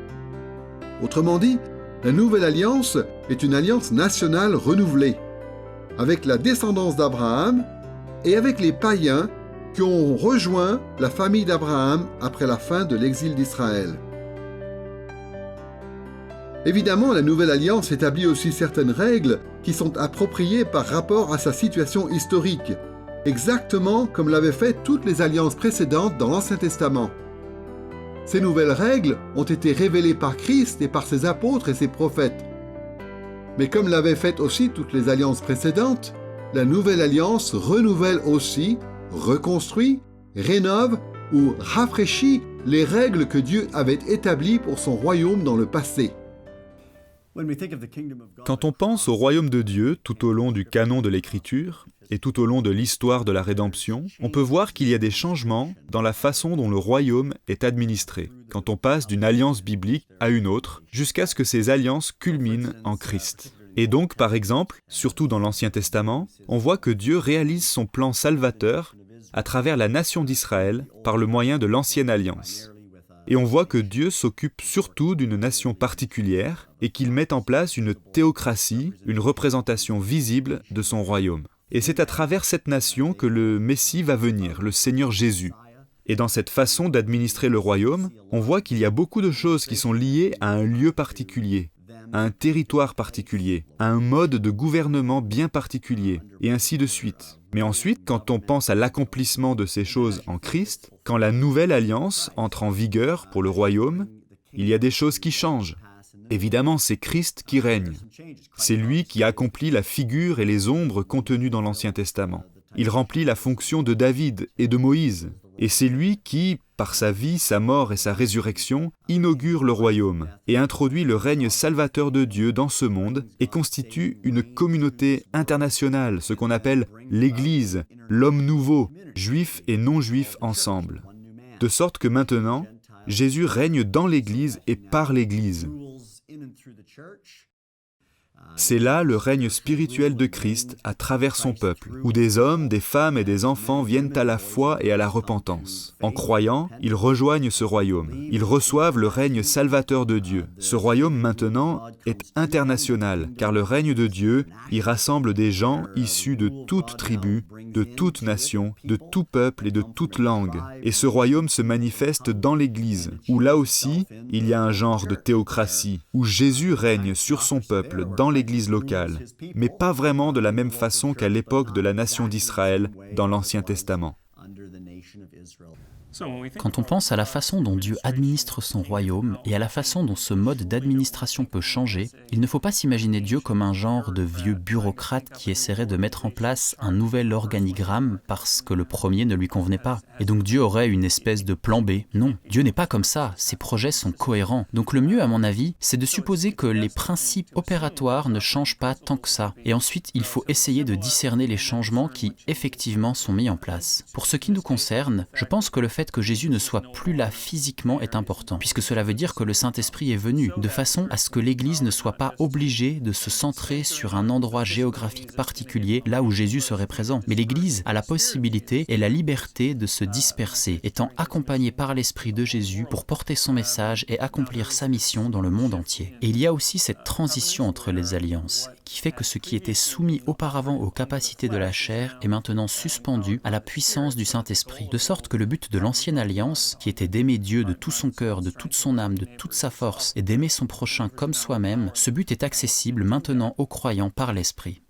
Speaker 2: Autrement dit, la nouvelle alliance est une alliance nationale renouvelée, avec la descendance d'Abraham et avec les païens qui ont rejoint la famille d'Abraham après la fin de l'exil d'Israël. Évidemment, la nouvelle alliance établit aussi certaines règles qui sont appropriées par rapport à sa situation historique, exactement comme l'avaient fait toutes les alliances précédentes dans l'Ancien Testament. Ces nouvelles règles ont été révélées par Christ et par ses apôtres et ses prophètes. Mais comme l'avaient fait aussi toutes les alliances précédentes, la nouvelle alliance renouvelle aussi, reconstruit, rénove ou rafraîchit les règles que Dieu avait établies pour son royaume dans le passé.
Speaker 3: Quand on pense au royaume de Dieu tout au long du canon de l'Écriture et tout au long de l'histoire de la rédemption, on peut voir qu'il y a des changements dans la façon dont le royaume est administré, quand on passe d'une alliance biblique à une autre, jusqu'à ce que ces alliances culminent en Christ. Et donc, par exemple, surtout dans l'Ancien Testament, on voit que Dieu réalise son plan salvateur à travers la nation d'Israël par le moyen de l'Ancienne Alliance. Et on voit que Dieu s'occupe surtout d'une nation particulière et qu'il met en place une théocratie, une représentation visible de son royaume. Et c'est à travers cette nation que le Messie va venir, le Seigneur Jésus. Et dans cette façon d'administrer le royaume, on voit qu'il y a beaucoup de choses qui sont liées à un lieu particulier, à un territoire particulier, à un mode de gouvernement bien particulier, et ainsi de suite. Mais ensuite, quand on pense à l'accomplissement de ces choses en Christ, quand la nouvelle alliance entre en vigueur pour le royaume, il y a des choses qui changent. Évidemment, c'est Christ qui règne. C'est lui qui accomplit la figure et les ombres contenues dans l'Ancien Testament. Il remplit la fonction de David et de Moïse. Et c'est lui qui, par sa vie, sa mort et sa résurrection, inaugure le royaume et introduit le règne salvateur de Dieu dans ce monde et constitue une communauté internationale, ce qu'on appelle l'Église, l'homme nouveau, juifs et non-juifs ensemble. De sorte que maintenant, Jésus règne dans l'Église et par l'Église. C'est là le règne spirituel de Christ à travers son peuple, où des hommes, des femmes et des enfants viennent à la foi et à la repentance. En croyant, ils rejoignent ce royaume. Ils reçoivent le règne salvateur de Dieu. Ce royaume maintenant est international, car le règne de Dieu y rassemble des gens issus de toute tribu, de toute nation, de tout peuple et de toute langue. Et ce royaume se manifeste dans l'Église, où là aussi, il y a un genre de théocratie, où Jésus règne sur son peuple dans l'Église locale, mais pas vraiment de la même façon qu'à l'époque de la nation d'Israël dans l'Ancien Testament.
Speaker 4: Quand on pense à la façon dont Dieu administre son royaume et à la façon dont ce mode d'administration peut changer, il ne faut pas s'imaginer Dieu comme un genre de vieux bureaucrate qui essaierait de mettre en place un nouvel organigramme parce que le premier ne lui convenait pas. Et donc Dieu aurait une espèce de plan B. Non, Dieu n'est pas comme ça, ses projets sont cohérents. Donc le mieux, à mon avis, c'est de supposer que les principes opératoires ne changent pas tant que ça. Et ensuite, il faut essayer de discerner les changements qui, effectivement, sont mis en place. Pour ce qui nous concerne, je pense que le fait que Jésus ne soit plus là physiquement est important, puisque cela veut dire que le Saint-Esprit est venu, de façon à ce que l'Église ne soit pas obligée de se centrer sur un endroit géographique particulier, là où Jésus serait présent. Mais l'Église a la possibilité et la liberté de se disperser, étant accompagnée par l'Esprit de Jésus pour porter son message et accomplir sa mission dans le monde entier. Et il y a aussi cette transition entre les alliances, qui fait que ce qui était soumis auparavant aux capacités de la chair est maintenant suspendu à la puissance du Saint-Esprit, de sorte que le but de l'ancienne alliance, qui était d'aimer Dieu de tout son cœur, de toute son âme, de toute sa force, et d'aimer son prochain comme soi-même, ce but est accessible maintenant aux croyants par l'Esprit.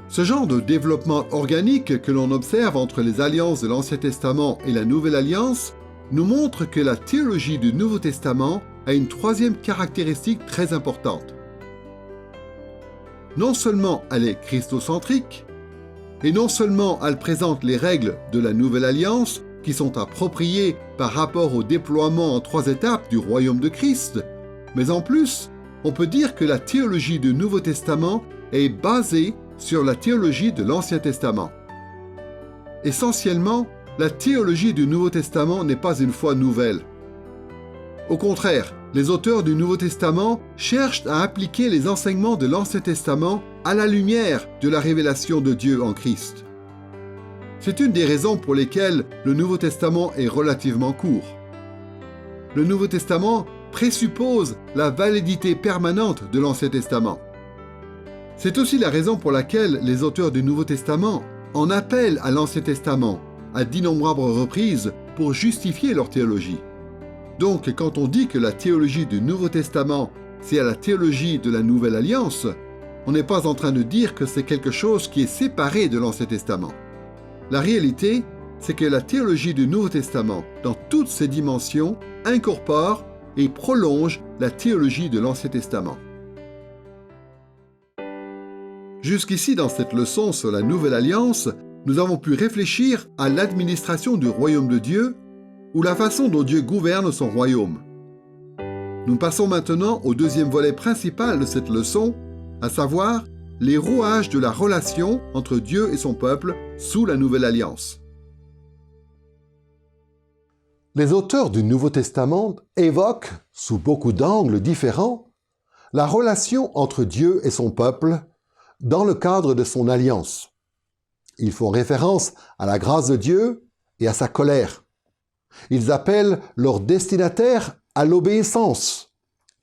Speaker 2: Ce genre de développement organique que l'on observe entre les alliances de l'Ancien Testament et la Nouvelle Alliance nous montre que la théologie du Nouveau Testament a une troisième caractéristique très importante. Non seulement elle est christocentrique, et non seulement elle présente les règles de la Nouvelle Alliance qui sont appropriées par rapport au déploiement en 3 étapes du royaume de Christ, mais en plus, on peut dire que la théologie du Nouveau Testament est basée sur la théologie de l'Ancien Testament. Essentiellement, la théologie du Nouveau Testament n'est pas une foi nouvelle. Au contraire, les auteurs du Nouveau Testament cherchent à appliquer les enseignements de l'Ancien Testament à la lumière de la révélation de Dieu en Christ. C'est une des raisons pour lesquelles le Nouveau Testament est relativement court. Le Nouveau Testament présuppose la validité permanente de l'Ancien Testament. C'est aussi la raison pour laquelle les auteurs du Nouveau Testament en appellent à l'Ancien Testament à d'innombrables reprises pour justifier leur théologie. Donc, quand on dit que la théologie du Nouveau Testament, c'est à la théologie de la Nouvelle Alliance, on n'est pas en train de dire que c'est quelque chose qui est séparé de l'Ancien Testament. La réalité, c'est que la théologie du Nouveau Testament, dans toutes ses dimensions, incorpore et prolonge la théologie de l'Ancien Testament. Jusqu'ici, dans cette leçon sur la Nouvelle Alliance, nous avons pu réfléchir à l'administration du royaume de Dieu ou la façon dont Dieu gouverne son royaume. Nous passons maintenant au deuxième volet principal de cette leçon, à savoir les rouages de la relation entre Dieu et son peuple sous la Nouvelle Alliance.
Speaker 1: Les auteurs du Nouveau Testament évoquent, sous beaucoup d'angles différents, la relation entre Dieu et son peuple dans le cadre de son alliance. Ils font référence à la grâce de Dieu et à sa colère. Ils appellent leurs destinataires à l'obéissance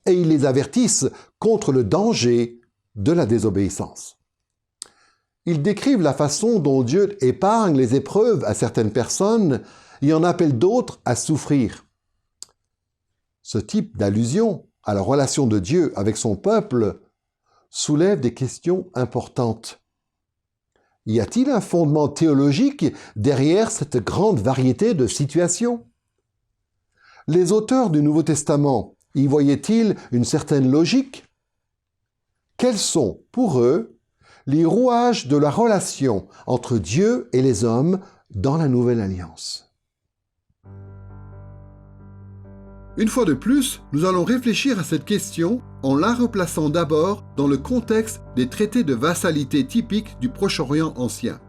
Speaker 1: et ils les avertissent contre le danger de la désobéissance. Ils décrivent la façon dont Dieu épargne les épreuves à certaines personnes et en appelle d'autres à souffrir. Ce type d'allusion à la relation de Dieu avec son peuple soulève des questions importantes. Y a-t-il un fondement théologique derrière cette grande variété de situations? Les auteurs du Nouveau Testament y voyaient-ils une certaine logique? Quels sont, pour eux, les rouages de la relation entre Dieu et les hommes dans la Nouvelle Alliance?
Speaker 2: Une fois de plus, nous allons réfléchir à cette question en la replaçant d'abord dans le contexte des traités de vassalité typiques du Proche-Orient ancien.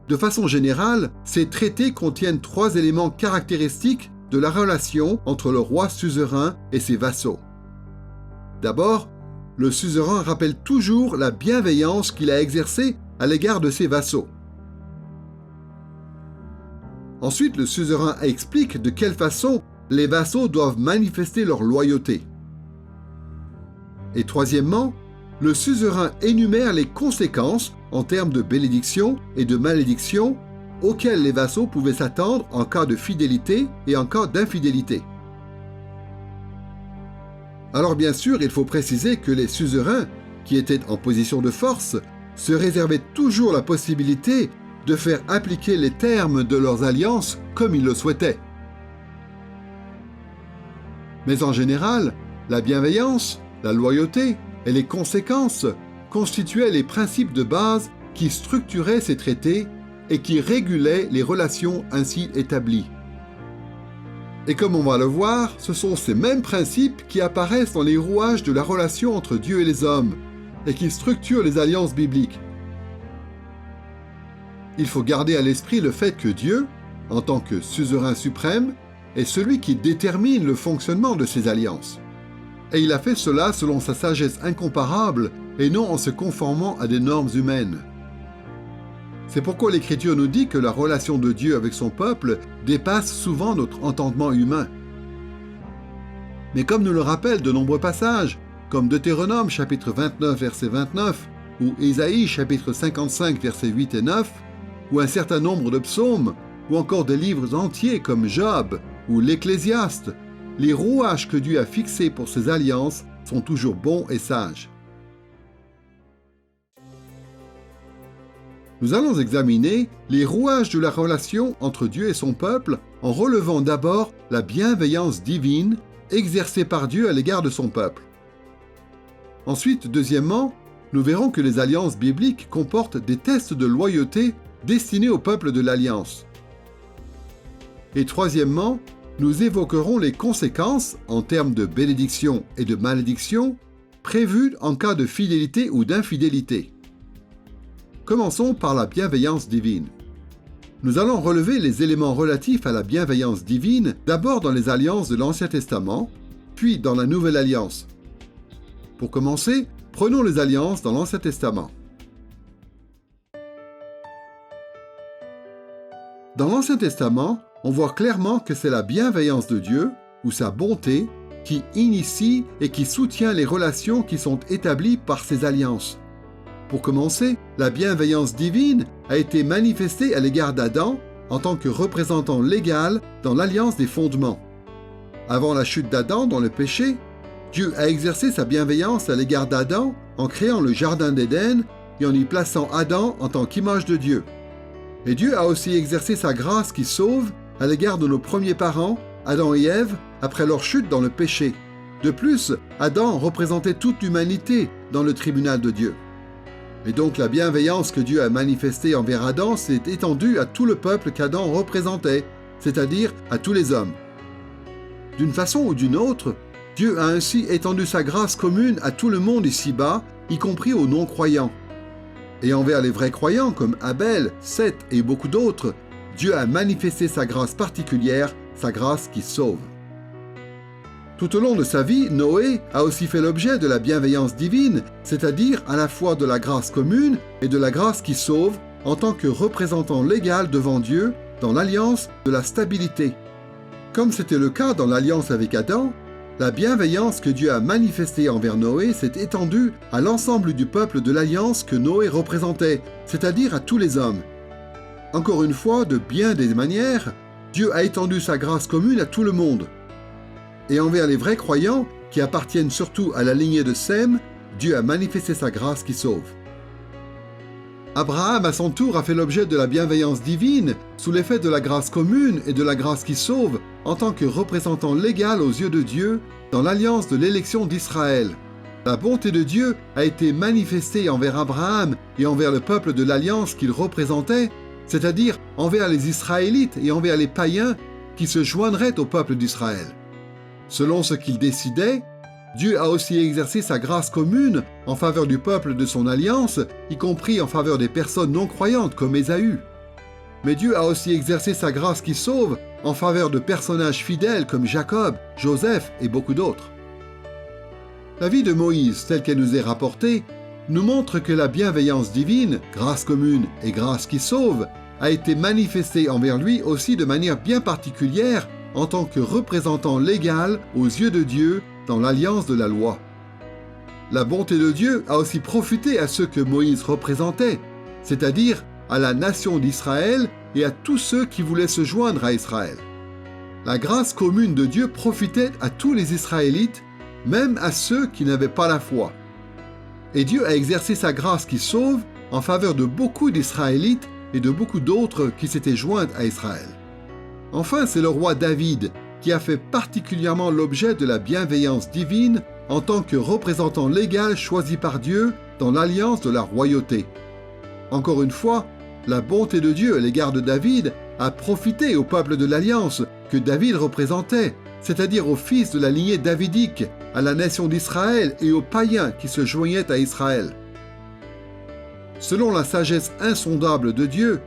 Speaker 2: De façon générale, ces traités contiennent 3 éléments caractéristiques de la relation entre le roi suzerain et ses vassaux. D'abord, le suzerain rappelle toujours la bienveillance qu'il a exercée à l'égard de ses vassaux. Ensuite, le suzerain explique de quelle façon les vassaux doivent manifester leur loyauté. Et troisièmement, le suzerain énumère les conséquences en termes de bénédiction et de malédiction auxquelles les vassaux pouvaient s'attendre en cas de fidélité et en cas d'infidélité. Alors bien sûr, il faut préciser que les suzerains, qui étaient en position de force, se réservaient toujours la possibilité de faire appliquer les termes de leurs alliances comme ils le souhaitaient. Mais en général, la bienveillance, la loyauté et les conséquences constituaient les principes de base qui structuraient ces traités et qui régulaient les relations ainsi établies. Et comme on va le voir, ce sont ces mêmes principes qui apparaissent dans les rouages de la relation entre Dieu et les hommes et qui structurent les alliances bibliques. Il faut garder à l'esprit le fait que Dieu, en tant que suzerain suprême, est celui qui détermine le fonctionnement de ces alliances. Et il a fait cela selon sa sagesse incomparable et non en se conformant à des normes humaines. C'est pourquoi l'Écriture nous dit que la relation de Dieu avec son peuple dépasse souvent notre entendement humain. Mais comme nous le rappellent de nombreux passages, comme Deutéronome chapitre 29 verset 29, ou Ésaïe chapitre 55 versets 8 et 9, ou un certain nombre de psaumes, ou encore des livres entiers comme Job ou l'Ecclésiaste, les rouages que Dieu a fixés pour ses alliances sont toujours bons et sages. Nous allons examiner les rouages de la relation entre Dieu et son peuple en relevant d'abord la bienveillance divine exercée par Dieu à l'égard de son peuple. Ensuite, deuxièmement, nous verrons que les alliances bibliques comportent des tests de loyauté destinés au peuple de l'Alliance. Et troisièmement, nous évoquerons les conséquences, en termes de bénédiction et de malédiction, prévues en cas de fidélité ou d'infidélité. Commençons par la bienveillance divine. Nous allons relever les éléments relatifs à la bienveillance divine d'abord dans les alliances de l'Ancien Testament, puis dans la Nouvelle Alliance. Pour commencer, prenons les alliances dans l'Ancien Testament. Dans l'Ancien Testament, on voit clairement que c'est la bienveillance de Dieu, ou sa bonté, qui initie et qui soutient les relations qui sont établies par ces alliances. Pour commencer, la bienveillance divine a été manifestée à l'égard d'Adam en tant que représentant légal dans l'alliance des fondements. Avant la chute d'Adam dans le péché, Dieu a exercé sa bienveillance à l'égard d'Adam en créant le jardin d'Éden et en y plaçant Adam en tant qu'image de Dieu. Et Dieu a aussi exercé sa grâce qui sauve à l'égard de nos premiers parents, Adam et Ève, après leur chute dans le péché. De plus, Adam représentait toute l'humanité dans le tribunal de Dieu. Et donc la bienveillance que Dieu a manifestée envers Adam s'est étendue à tout le peuple qu'Adam représentait, c'est-à-dire à tous les hommes. D'une façon ou d'une autre, Dieu a ainsi étendu sa grâce commune à tout le monde ici-bas, y compris aux non-croyants. Et envers les vrais croyants comme Abel, Seth et beaucoup d'autres, Dieu a manifesté sa grâce particulière, sa grâce qui sauve. Tout au long de sa vie, Noé a aussi fait l'objet de la bienveillance divine, c'est-à-dire à la fois de la grâce commune et de la grâce qui sauve en tant que représentant légal devant Dieu dans l'alliance de la stabilité. Comme c'était le cas dans l'alliance avec Adam, la bienveillance que Dieu a manifestée envers Noé s'est étendue à l'ensemble du peuple de l'alliance que Noé représentait, c'est-à-dire à tous les hommes. Encore une fois, de bien des manières, Dieu a étendu sa grâce commune à tout le monde. Et envers les vrais croyants, qui appartiennent surtout à la lignée de Sem, Dieu a manifesté sa grâce qui sauve. Abraham, à son tour, a fait l'objet de la bienveillance divine, sous l'effet de la grâce commune et de la grâce qui sauve, en tant que représentant légal aux yeux de Dieu, dans l'alliance de l'élection d'Israël. La bonté de Dieu a été manifestée envers Abraham et envers le peuple de l'alliance qu'il représentait, c'est-à-dire envers les Israélites et envers les païens qui se joindraient au peuple d'Israël. Selon ce qu'il décidait, Dieu a aussi exercé sa grâce commune en faveur du peuple de son alliance, y compris en faveur des personnes non croyantes comme Ésaü. Mais Dieu a aussi exercé sa grâce qui sauve en faveur de personnages fidèles comme Jacob, Joseph et beaucoup d'autres. La vie de Moïse, telle qu'elle nous est rapportée, nous montre que la bienveillance divine, grâce commune et grâce qui sauve, a été manifestée envers lui aussi de manière bien particulière en tant que représentant légal aux yeux de Dieu dans l'alliance de la loi. La bonté de Dieu a aussi profité à ceux que Moïse représentait, c'est-à-dire à la nation d'Israël et à tous ceux qui voulaient se joindre à Israël. La grâce commune de Dieu profitait à tous les Israélites, même à ceux qui n'avaient pas la foi. Et Dieu a exercé sa grâce qui sauve en faveur de beaucoup d'Israélites et de beaucoup d'autres qui s'étaient joints à Israël. Enfin, c'est le roi David qui a fait particulièrement l'objet de la bienveillance divine en tant que représentant légal choisi par Dieu dans l'alliance de la royauté. Encore une fois, la bonté de Dieu à l'égard de David a profité au peuple de l'alliance que David représentait, c'est-à-dire aux fils de la lignée davidique, à la nation d'Israël et aux païens qui se joignaient à Israël. Selon la sagesse insondable de Dieu,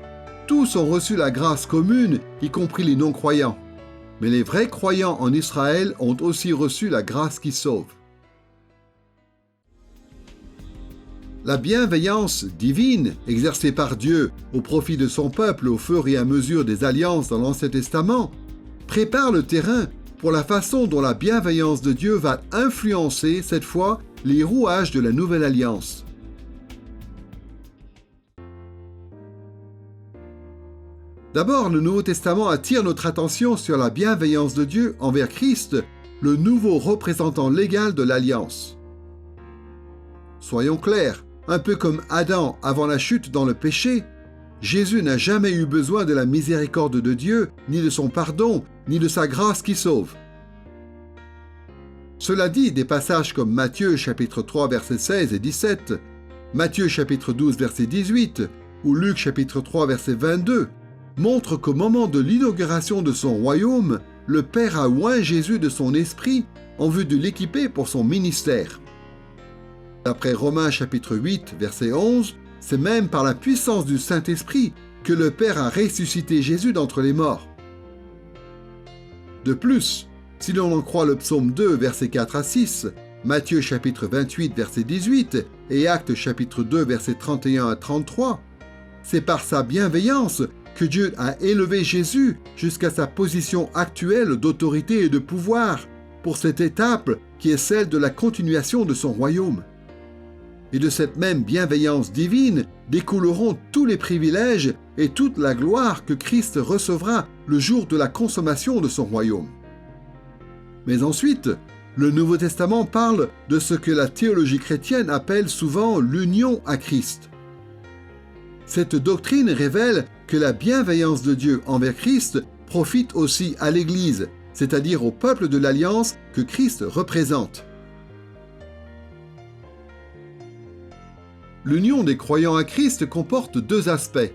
Speaker 2: tous ont reçu la grâce commune, y compris les non-croyants. Mais les vrais croyants en Israël ont aussi reçu la grâce qui sauve. La bienveillance divine exercée par Dieu au profit de son peuple au fur et à mesure des alliances dans l'Ancien Testament prépare le terrain pour la façon dont la bienveillance de Dieu va influencer, cette fois, les rouages de la nouvelle alliance. D'abord, le Nouveau Testament attire notre attention sur la bienveillance de Dieu envers Christ, le nouveau représentant légal de l'Alliance. Soyons clairs, un peu comme Adam avant la chute dans le péché, Jésus n'a jamais eu besoin de la miséricorde de Dieu, ni de son pardon, ni de sa grâce qui sauve. Cela dit, des passages comme Matthieu chapitre 3 versets 16 et 17, Matthieu chapitre 12 verset 18 ou Luc chapitre 3 verset 22 montre qu'au moment de l'inauguration de son royaume, le Père a oint Jésus de son esprit en vue de l'équiper pour son ministère. D'après Romains chapitre 8, verset 11, c'est même par la puissance du Saint-Esprit que le Père a ressuscité Jésus d'entre les morts. De plus, si l'on en croit le psaume 2, versets 4 à 6, Matthieu chapitre 28, verset 18 et Actes chapitre 2, versets 31 à 33, c'est par sa bienveillance que Dieu a élevé Jésus jusqu'à sa position actuelle d'autorité et de pouvoir pour cette étape qui est celle de la continuation de son royaume. Et de cette même bienveillance divine découleront tous les privilèges et toute la gloire que Christ recevra le jour de la consommation de son royaume. Mais ensuite, le Nouveau Testament parle de ce que la théologie chrétienne appelle souvent l'union à Christ. Cette doctrine révèle que la bienveillance de Dieu envers Christ profite aussi à l'Église, c'est-à-dire au peuple de l'Alliance que Christ représente. L'union des croyants à Christ comporte deux aspects.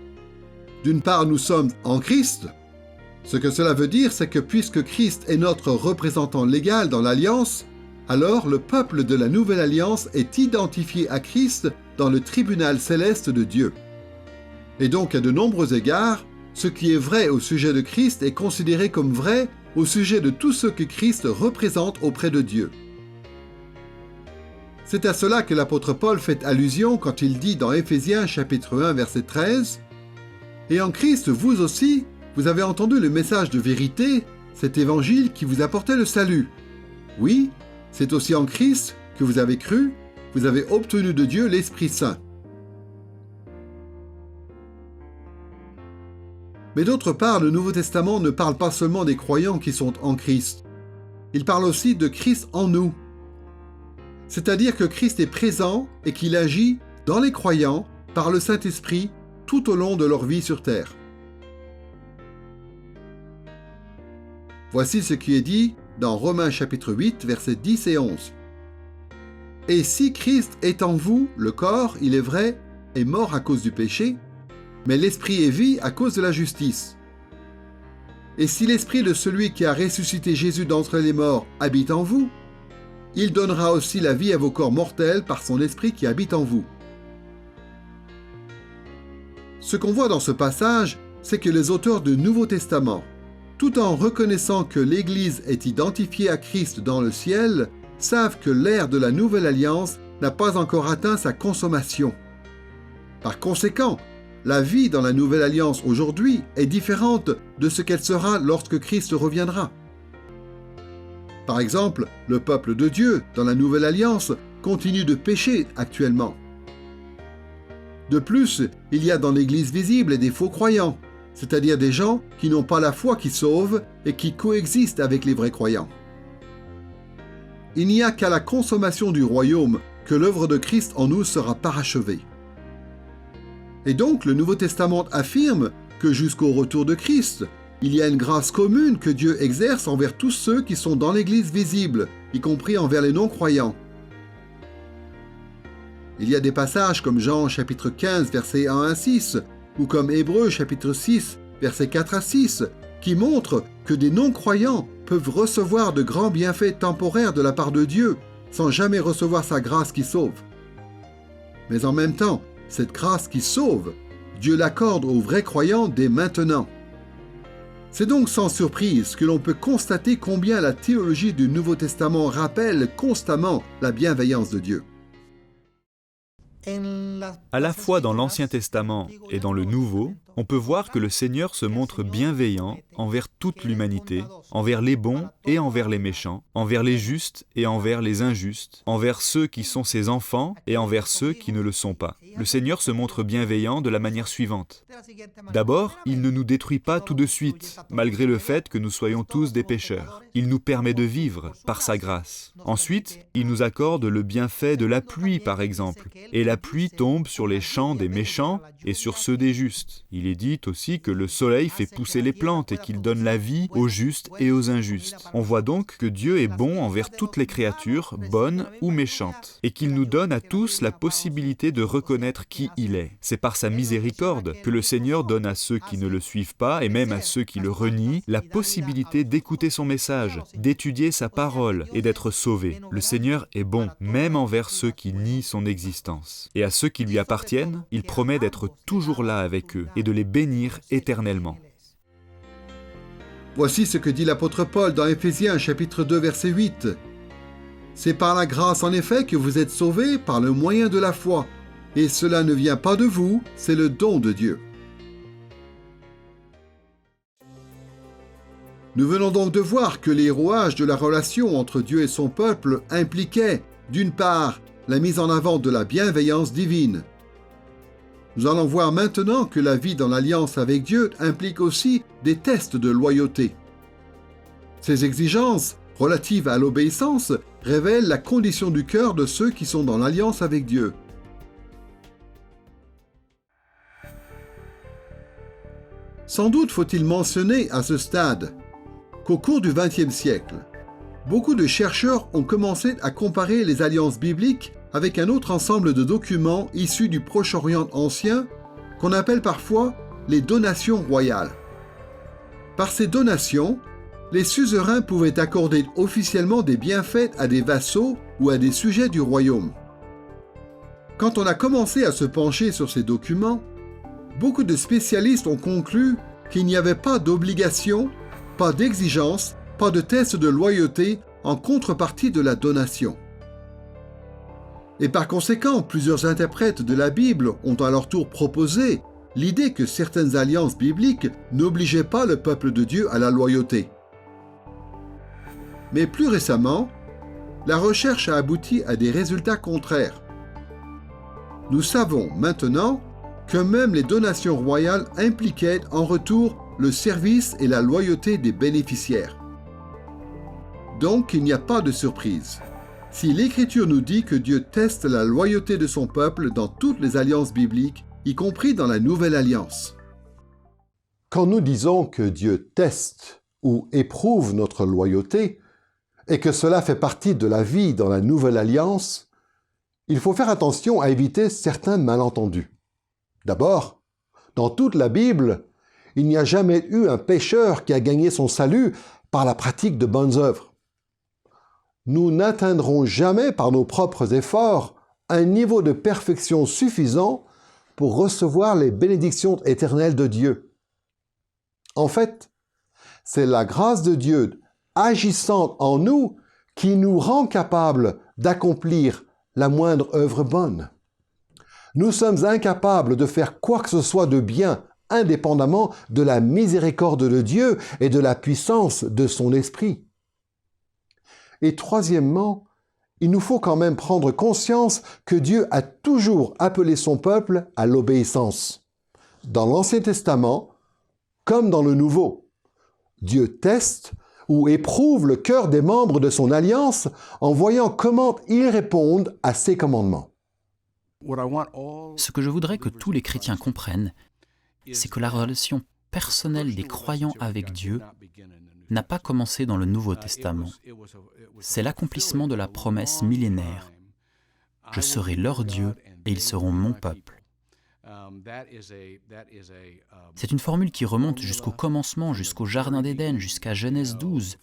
Speaker 2: D'une part, nous sommes en Christ. Ce que cela veut dire, c'est que puisque Christ est notre représentant légal dans l'Alliance, alors le peuple de la Nouvelle Alliance est identifié à Christ dans le tribunal céleste de Dieu. Et donc, à de nombreux égards, ce qui est vrai au sujet de Christ est considéré comme vrai au sujet de tout ce que Christ représente auprès de Dieu. C'est à cela que l'apôtre Paul fait allusion quand il dit dans Éphésiens chapitre 1 verset 13 « Et en Christ, vous aussi, vous avez entendu le message de vérité, cet évangile qui vous apportait le salut. Oui, c'est aussi en Christ que vous avez cru, vous avez obtenu de Dieu l'Esprit Saint. » Mais d'autre part, le Nouveau Testament ne parle pas seulement des croyants qui sont en Christ. Il parle aussi de Christ en nous. C'est-à-dire que Christ est présent et qu'il agit dans les croyants par le Saint-Esprit tout au long de leur vie sur terre. Voici ce qui est dit dans Romains chapitre 8, versets 10 et 11. « Et si Christ est en vous, le corps, il est vrai, est mort à cause du péché, mais l'esprit est vie à cause de la justice. Et si l'esprit de celui qui a ressuscité Jésus d'entre les morts habite en vous, il donnera aussi la vie à vos corps mortels par son esprit qui habite en vous. » Ce qu'on voit dans ce passage, c'est que les auteurs du Nouveau Testament, tout en reconnaissant que l'Église est identifiée à Christ dans le ciel, savent que l'ère de la Nouvelle Alliance n'a pas encore atteint sa consommation. Par conséquent, la vie dans la Nouvelle Alliance aujourd'hui est différente de ce qu'elle sera lorsque Christ reviendra. Par exemple, le peuple de Dieu dans la Nouvelle Alliance continue de pécher actuellement. De plus, il y a dans l'Église visible des faux croyants, c'est-à-dire des gens qui n'ont pas la foi qui sauve et qui coexistent avec les vrais croyants. Il n'y a qu'à la consommation du royaume que l'œuvre de Christ en nous sera parachevée. Et donc, le Nouveau Testament affirme que jusqu'au retour de Christ, il y a une grâce commune que Dieu exerce envers tous ceux qui sont dans l'Église visible, y compris envers les non-croyants. Il y a des passages comme Jean chapitre 15, versets 1 à 6, ou comme Hébreux chapitre 6, versets 4 à 6, qui montrent que des non-croyants peuvent recevoir de grands bienfaits temporaires de la part de Dieu, sans jamais recevoir sa grâce qui sauve. Mais en même temps, cette grâce qui sauve, Dieu l'accorde aux vrais croyants dès maintenant. C'est donc sans surprise que l'on peut constater combien la théologie du Nouveau Testament rappelle constamment la bienveillance de Dieu.
Speaker 3: À la fois dans l'Ancien Testament et dans le Nouveau, on peut voir que le Seigneur se montre bienveillant envers toute l'humanité, envers les bons et envers les méchants, envers les justes et envers les injustes, envers ceux qui sont ses enfants et envers ceux qui ne le sont pas. Le Seigneur se montre bienveillant de la manière suivante. D'abord, il ne nous détruit pas tout de suite, malgré le fait que nous soyons tous des pécheurs. Il nous permet de vivre par sa grâce. Ensuite, il nous accorde le bienfait de la pluie, par exemple, et la pluie tombe sur les champs des méchants et sur ceux des justes. Il est dit aussi que le soleil fait pousser les plantes et qu'il donne la vie aux justes et aux injustes. On voit donc que Dieu est bon envers toutes les créatures, bonnes ou méchantes, et qu'il nous donne à tous la possibilité de reconnaître qui il est. C'est par sa miséricorde que le Seigneur donne à ceux qui ne le suivent pas, et même à ceux qui le renient, la possibilité d'écouter son message, d'étudier sa parole et d'être sauvés. Le Seigneur est bon, même envers ceux qui nient son existence. Et à ceux qui lui appartiennent, il promet d'être toujours là avec eux et de les bénir éternellement.
Speaker 2: Voici ce que dit l'apôtre Paul dans Éphésiens chapitre 2 verset 8. « C'est par la grâce en effet que vous êtes sauvés par le moyen de la foi, et cela ne vient pas de vous, c'est le don de Dieu. » Nous venons donc de voir que les rouages de la relation entre Dieu et son peuple impliquaient, d'une part, la mise en avant de la bienveillance divine. Nous allons voir maintenant que la vie dans l'alliance avec Dieu implique aussi des tests de loyauté. Ces exigences, relatives à l'obéissance, révèlent la condition du cœur de ceux qui sont dans l'alliance avec Dieu. Sans doute faut-il mentionner à ce stade qu'au cours du XXe siècle, beaucoup de chercheurs ont commencé à comparer les alliances bibliques avec un autre ensemble de documents issus du Proche-Orient ancien qu'on appelle parfois les donations royales. Par ces donations, les suzerains pouvaient accorder officiellement des bienfaits à des vassaux ou à des sujets du royaume. Quand on a commencé à se pencher sur ces documents, beaucoup de spécialistes ont conclu qu'il n'y avait pas d'obligation, pas d'exigence, pas de test de loyauté en contrepartie de la donation. Et par conséquent, plusieurs interprètes de la Bible ont à leur tour proposé l'idée que certaines alliances bibliques n'obligeaient pas le peuple de Dieu à la loyauté. Mais plus récemment, la recherche a abouti à des résultats contraires. Nous savons maintenant que même les donations royales impliquaient en retour le service et la loyauté des bénéficiaires. Donc il n'y a pas de surprise. si l'Écriture nous dit que Dieu teste la loyauté de son peuple dans toutes les alliances bibliques, y compris dans la Nouvelle Alliance.
Speaker 1: Quand nous disons que Dieu teste ou éprouve notre loyauté, et que cela fait partie de la vie dans la Nouvelle Alliance, il faut faire attention à éviter certains malentendus. D'abord, dans toute la Bible, il n'y a jamais eu un pécheur qui a gagné son salut par la pratique de bonnes œuvres. Nous n'atteindrons jamais par nos propres efforts un niveau de perfection suffisant pour recevoir les bénédictions éternelles de Dieu. En fait, c'est la grâce de Dieu agissant en nous qui nous rend capables d'accomplir la moindre œuvre bonne. Nous sommes incapables de faire quoi que ce soit de bien indépendamment de la miséricorde de Dieu et de la puissance de son esprit. Et troisièmement, il nous faut quand même prendre conscience que Dieu a toujours appelé son peuple à l'obéissance. Dans l'Ancien Testament, comme dans le Nouveau, Dieu teste ou éprouve le cœur des membres de son alliance en voyant comment ils répondent à ses commandements.
Speaker 4: Ce que je voudrais que tous les chrétiens comprennent, c'est que la relation personnelle des croyants avec Dieu n'a pas commencé dans le Nouveau Testament. C'est l'accomplissement de la promesse millénaire. Je serai leur Dieu et ils seront mon peuple. C'est une formule qui remonte jusqu'au commencement, jusqu'au Jardin d'Éden, jusqu'à Genèse 12,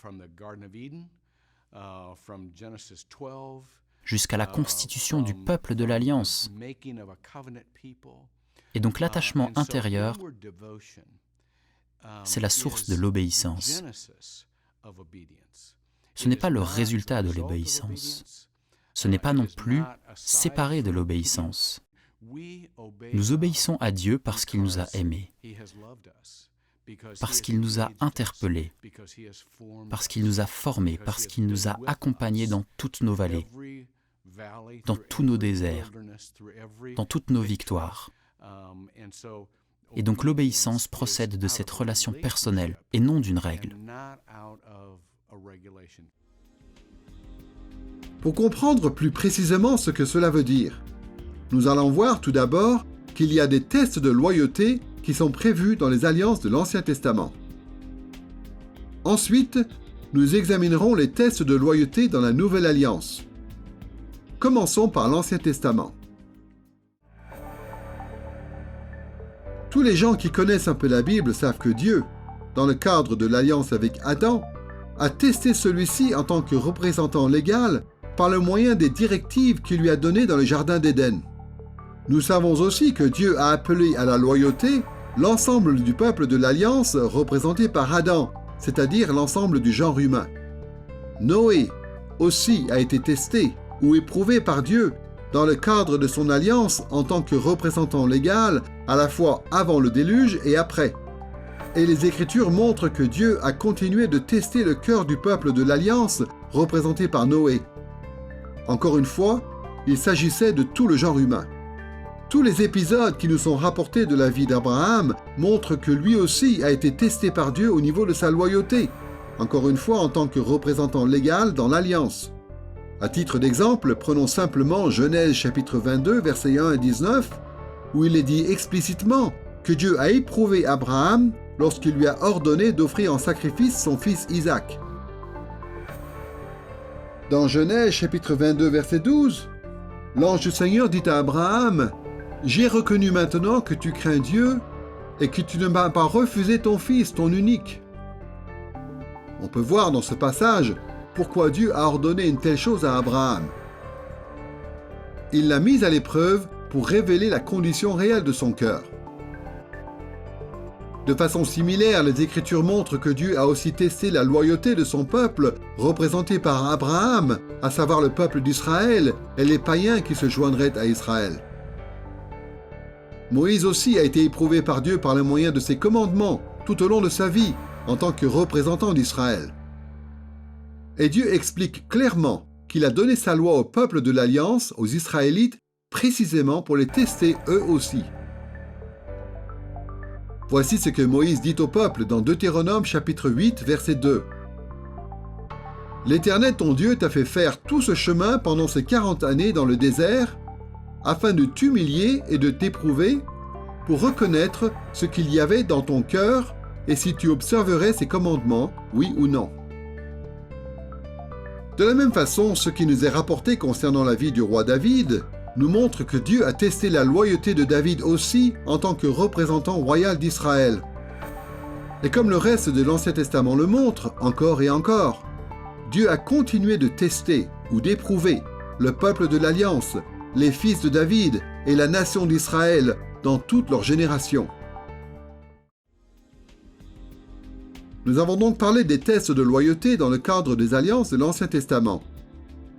Speaker 4: jusqu'à la constitution du peuple de l'Alliance. Et donc l'attachement intérieur, c'est la source de l'obéissance. Ce n'est pas le résultat de l'obéissance. Ce n'est pas non plus séparé de l'obéissance. Nous obéissons à Dieu parce qu'il nous a aimés, parce qu'il nous a interpellés, parce qu'il nous a formés, parce qu'il nous a accompagnés dans toutes nos vallées, dans tous nos déserts, dans toutes nos victoires. Et donc l'obéissance procède de cette relation personnelle et non d'une règle.
Speaker 2: Pour comprendre plus précisément ce que cela veut dire, nous allons voir tout d'abord qu'il y a des tests de loyauté qui sont prévus dans les alliances de l'Ancien Testament. Ensuite, nous examinerons les tests de loyauté dans la Nouvelle Alliance. Commençons par l'Ancien Testament. Tous les gens qui connaissent un peu la Bible savent que Dieu, dans le cadre de l'alliance avec Adam, a testé celui-ci en tant que représentant légal par le moyen des directives qu'il lui a données dans le Jardin d'Éden. Nous savons aussi que Dieu a appelé à la loyauté l'ensemble du peuple de l'Alliance représenté par Adam, c'est-à-dire l'ensemble du genre humain. Noé aussi a été testé ou éprouvé par Dieu dans le cadre de son alliance en tant que représentant légal à la fois avant le déluge et après. Et les Écritures montrent que Dieu a continué de tester le cœur du peuple de l'Alliance représenté par Noé. Encore une fois, il s'agissait de tout le genre humain. Tous les épisodes qui nous sont rapportés de la vie d'Abraham montrent que lui aussi a été testé par Dieu au niveau de sa loyauté, encore une fois en tant que représentant légal dans l'Alliance. À titre d'exemple, prenons simplement Genèse chapitre 22, versets 1 et 19, où il est dit explicitement que Dieu a éprouvé Abraham lorsqu'il lui a ordonné d'offrir en sacrifice son fils Isaac. Dans Genèse chapitre 22, verset 12, l'ange du Seigneur dit à Abraham « J'ai reconnu maintenant que tu crains Dieu et que tu ne m'as pas refusé ton fils, ton unique. » On peut voir dans ce passage pourquoi Dieu a ordonné une telle chose à Abraham. Il l'a mis à l'épreuve pour révéler la condition réelle de son cœur. De façon similaire, les Écritures montrent que Dieu a aussi testé la loyauté de son peuple, représenté par Abraham, à savoir le peuple d'Israël et les païens qui se joindraient à Israël. Moïse aussi a été éprouvé par Dieu par le moyen de ses commandements tout au long de sa vie en tant que représentant d'Israël. Et Dieu explique clairement qu'il a donné sa loi au peuple de l'Alliance, aux Israélites, précisément pour les tester eux aussi. Voici ce que Moïse dit au peuple dans Deutéronome chapitre 8, verset 2. L'Éternel ton Dieu t'a fait faire tout ce chemin pendant ces 40 années dans le désert, afin de t'humilier et de t'éprouver, pour reconnaître ce qu'il y avait dans ton cœur et si tu observerais ses commandements, oui ou non. De la même façon, ce qui nous est rapporté concernant la vie du roi David nous montre que Dieu a testé la loyauté de David aussi en tant que représentant royal d'Israël. Et comme le reste de l'Ancien Testament le montre, encore et encore, Dieu a continué de tester ou d'éprouver le peuple de l'Alliance, les fils de David et la nation d'Israël dans toutes leurs générations. Nous avons donc parlé des tests de loyauté dans le cadre des alliances de l'Ancien Testament.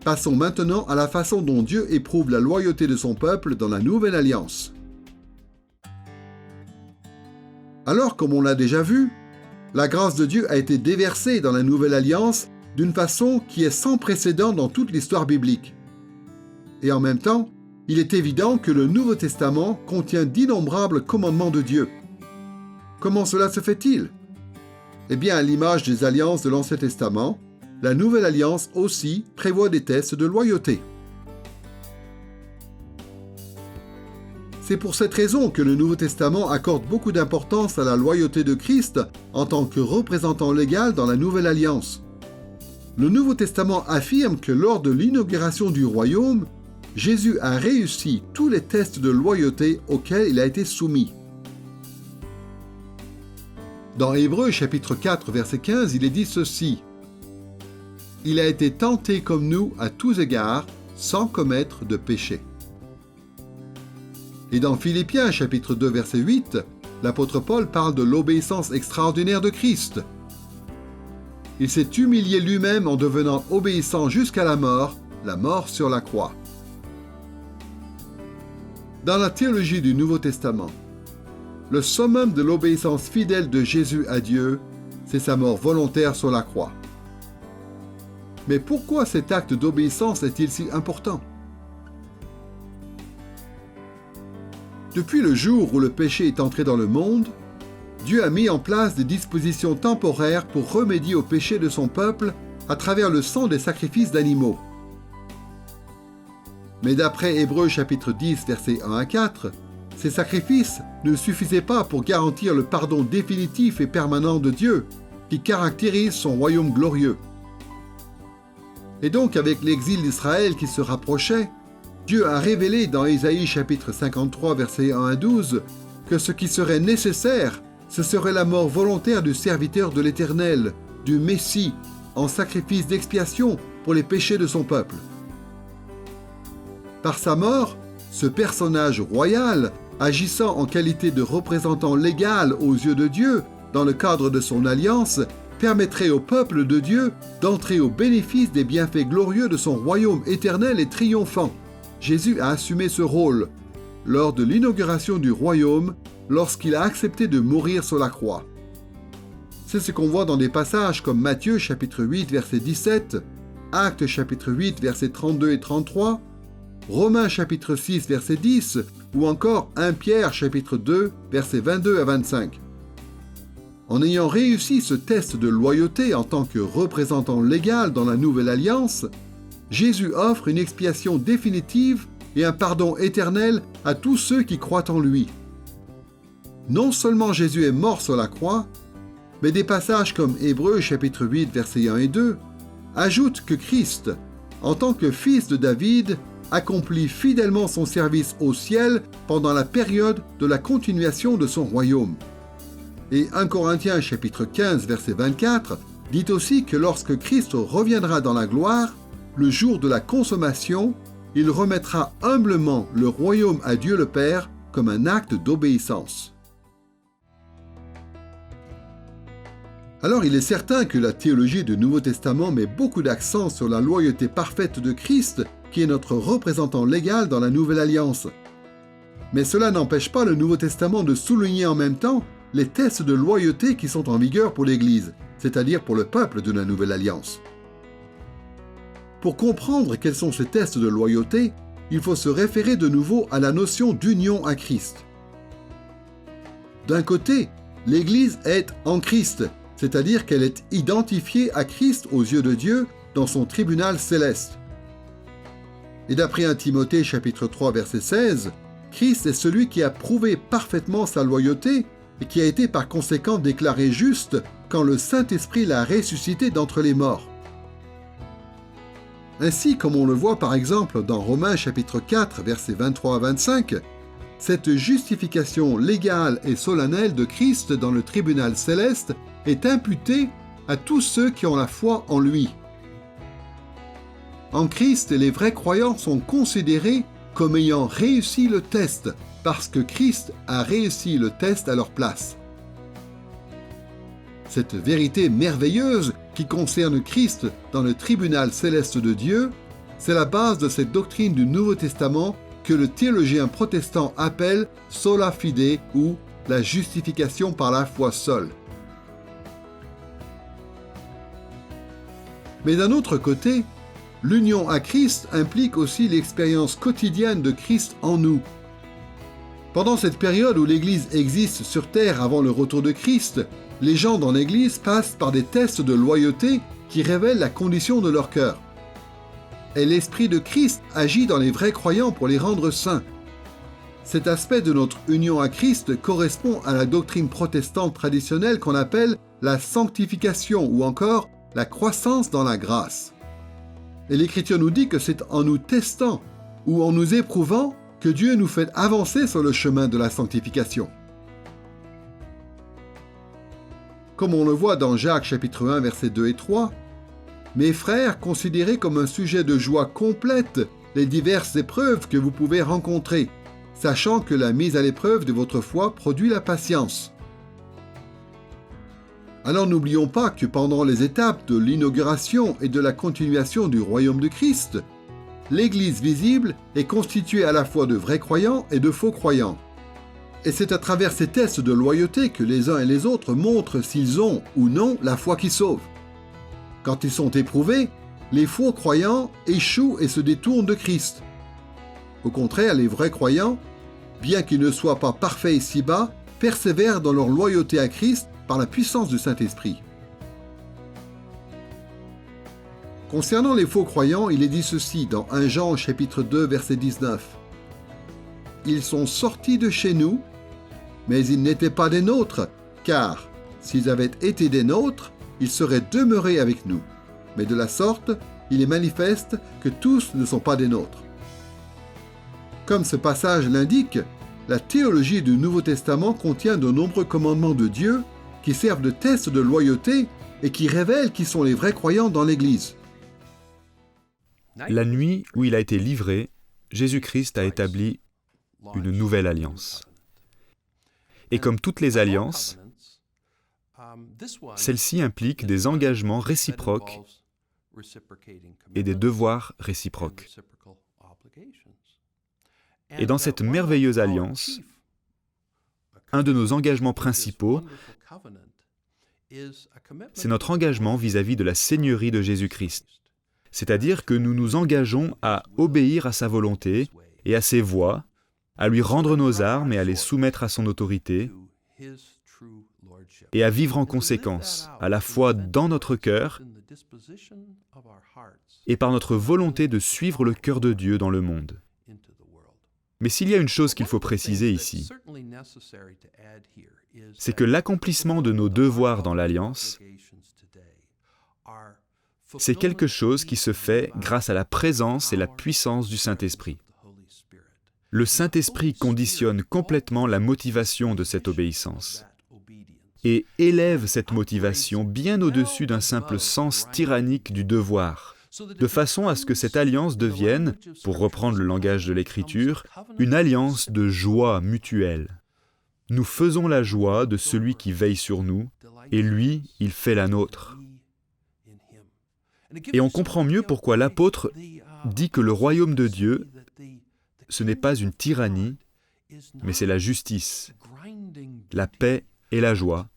Speaker 2: Passons maintenant à la façon dont Dieu éprouve la loyauté de son peuple dans la Nouvelle Alliance. Alors, comme on l'a déjà vu, la grâce de Dieu a été déversée dans la Nouvelle Alliance d'une façon qui est sans précédent dans toute l'histoire biblique. Et en même temps, il est évident que le Nouveau Testament contient d'innombrables commandements de Dieu. Comment cela se fait-il ? Eh bien, à l'image des alliances de l'Ancien Testament, la Nouvelle Alliance aussi prévoit des tests de loyauté. C'est pour cette raison que le Nouveau Testament accorde beaucoup d'importance à la loyauté de Christ en tant que représentant légal dans la Nouvelle Alliance. Le Nouveau Testament affirme que lors de l'inauguration du royaume, Jésus a réussi tous les tests de loyauté auxquels il a été soumis. Dans Hébreux chapitre 4 verset 15, il est dit ceci: « Il a été tenté comme nous à tous égards, sans commettre de péché. » Et dans Philippiens chapitre 2 verset 8, l'apôtre Paul parle de l'obéissance extraordinaire de Christ. Il s'est humilié lui-même en devenant obéissant jusqu'à la mort sur la croix. Dans la théologie du Nouveau Testament, le summum de l'obéissance fidèle de Jésus à Dieu, c'est sa mort volontaire sur la croix. Mais pourquoi cet acte d'obéissance est-il si important ? Depuis le jour où le péché est entré dans le monde, Dieu a mis en place des dispositions temporaires pour remédier au péché de son peuple à travers le sang des sacrifices d'animaux. Mais d'après Hébreux chapitre 10 versets 1 à 4, ces sacrifices ne suffisaient pas pour garantir le pardon définitif et permanent de Dieu, qui caractérise son royaume glorieux. Et donc, avec l'exil d'Israël qui se rapprochait, Dieu a révélé dans Ésaïe chapitre 53 versets 1 à 12 que ce qui serait nécessaire, ce serait la mort volontaire du serviteur de l'Éternel, du Messie, en sacrifice d'expiation pour les péchés de son peuple. Par sa mort, ce personnage royal, agissant en qualité de représentant légal aux yeux de Dieu, dans le cadre de son alliance, permettrait au peuple de Dieu d'entrer au bénéfice des bienfaits glorieux de son royaume éternel et triomphant. Jésus a assumé ce rôle lors de l'inauguration du royaume, lorsqu'il a accepté de mourir sur la croix. C'est ce qu'on voit dans des passages comme Matthieu chapitre 8 verset 17, Actes chapitre 8 versets 32 et 33, Romains chapitre 6 verset 10 ou encore 1 Pierre chapitre 2 versets 22 à 25. En ayant réussi ce test de loyauté en tant que représentant légal dans la Nouvelle Alliance, Jésus offre une expiation définitive et un pardon éternel à tous ceux qui croient en lui. Non seulement Jésus est mort sur la croix, mais des passages comme Hébreux chapitre 8 versets 1 et 2 ajoutent que Christ, en tant que fils de David, accomplit fidèlement son service au ciel pendant la période de la continuation de son royaume. Et 1 Corinthiens chapitre 15 verset 24 dit aussi que lorsque Christ reviendra dans la gloire, le jour de la consommation, il remettra humblement le royaume à Dieu le Père comme un acte d'obéissance. Alors il est certain que la théologie du Nouveau Testament met beaucoup d'accent sur la loyauté parfaite de Christ, qui est notre représentant légal dans la Nouvelle Alliance. Mais cela n'empêche pas le Nouveau Testament de souligner en même temps les tests de loyauté qui sont en vigueur pour l'Église, c'est-à-dire pour le peuple de la Nouvelle Alliance. Pour comprendre quels sont ces tests de loyauté, il faut se référer de nouveau à la notion d'union à Christ. D'un côté, l'Église est en Christ, c'est-à-dire qu'elle est identifiée à Christ aux yeux de Dieu dans son tribunal céleste. Et d'après 1 Timothée chapitre 3 verset 16, Christ est celui qui a prouvé parfaitement sa loyauté et qui a été par conséquent déclaré juste quand le Saint-Esprit l'a ressuscité d'entre les morts. Ainsi, comme on le voit par exemple dans Romains chapitre 4 versets 23 à 25, cette justification légale et solennelle de Christ dans le tribunal céleste est imputée à tous ceux qui ont la foi en lui. En Christ, les vrais croyants sont considérés comme ayant réussi le test, parce que Christ a réussi le test à leur place. Cette vérité merveilleuse qui concerne Christ dans le tribunal céleste de Dieu, c'est la base de cette doctrine du Nouveau Testament que le théologien protestant appelle sola fide ou la justification par la foi seule. Mais d'un autre côté, l'union à Christ implique aussi l'expérience quotidienne de Christ en nous. Pendant cette période où l'Église existe sur terre avant le retour de Christ, les gens dans l'Église passent par des tests de loyauté qui révèlent la condition de leur cœur. Et l'Esprit de Christ agit dans les vrais croyants pour les rendre saints. Cet aspect de notre union à Christ correspond à la doctrine protestante traditionnelle qu'on appelle la sanctification ou encore la croissance dans la grâce. Et l'Écriture nous dit que c'est en nous testant ou en nous éprouvant que Dieu nous fait avancer sur le chemin de la sanctification. Comme on le voit dans Jacques chapitre 1 versets 2 et 3, « Mes frères, considérez comme un sujet de joie complète les diverses épreuves que vous pouvez rencontrer, sachant que la mise à l'épreuve de votre foi produit la patience. » Alors n'oublions pas que pendant les étapes de l'inauguration et de la continuation du royaume de Christ, l'Église visible est constituée à la fois de vrais croyants et de faux croyants. Et c'est à travers ces tests de loyauté que les uns et les autres montrent s'ils ont ou non la foi qui sauve. Quand ils sont éprouvés, les faux croyants échouent et se détournent de Christ. Au contraire, les vrais croyants, bien qu'ils ne soient pas parfaits ici-bas, persévèrent dans leur loyauté à Christ par la puissance du Saint-Esprit. Concernant les faux croyants, il est dit ceci dans 1 Jean chapitre 2 verset 19. « Ils sont sortis de chez nous, mais ils n'étaient pas des nôtres, car s'ils avaient été des nôtres, ils seraient demeurés avec nous. Mais de la sorte, il est manifeste que tous ne sont pas des nôtres. » Comme ce passage l'indique, la théologie du Nouveau Testament contient de nombreux commandements de Dieu qui servent de test de loyauté et qui révèlent qui sont les vrais croyants dans l'Église.
Speaker 3: La nuit où il a été livré, Jésus-Christ a établi une nouvelle alliance. Et comme toutes les alliances, celle-ci implique des engagements réciproques et des devoirs réciproques. Et dans cette merveilleuse alliance, un de nos engagements principaux, c'est notre engagement vis-à-vis de la Seigneurie de Jésus-Christ. C'est-à-dire que nous nous engageons à obéir à sa volonté et à ses voies, à lui rendre nos armes et à les soumettre à son autorité, et à vivre en conséquence, à la fois dans notre cœur et par notre volonté de suivre le cœur de Dieu dans le monde. Mais s'il y a une chose qu'il faut préciser ici, c'est que l'accomplissement de nos devoirs dans l'Alliance, c'est quelque chose qui se fait grâce à la présence et la puissance du Saint-Esprit. Le Saint-Esprit conditionne complètement la motivation de cette obéissance et élève cette motivation bien au-dessus d'un simple sens tyrannique du devoir, de façon à ce que cette alliance devienne, pour reprendre le langage de l'Écriture, une alliance de joie mutuelle. Nous faisons la joie de celui qui veille sur nous, et lui, il fait la nôtre. Et on comprend mieux pourquoi l'apôtre dit que le royaume de Dieu, ce n'est pas une tyrannie, mais c'est la justice, la paix et la joie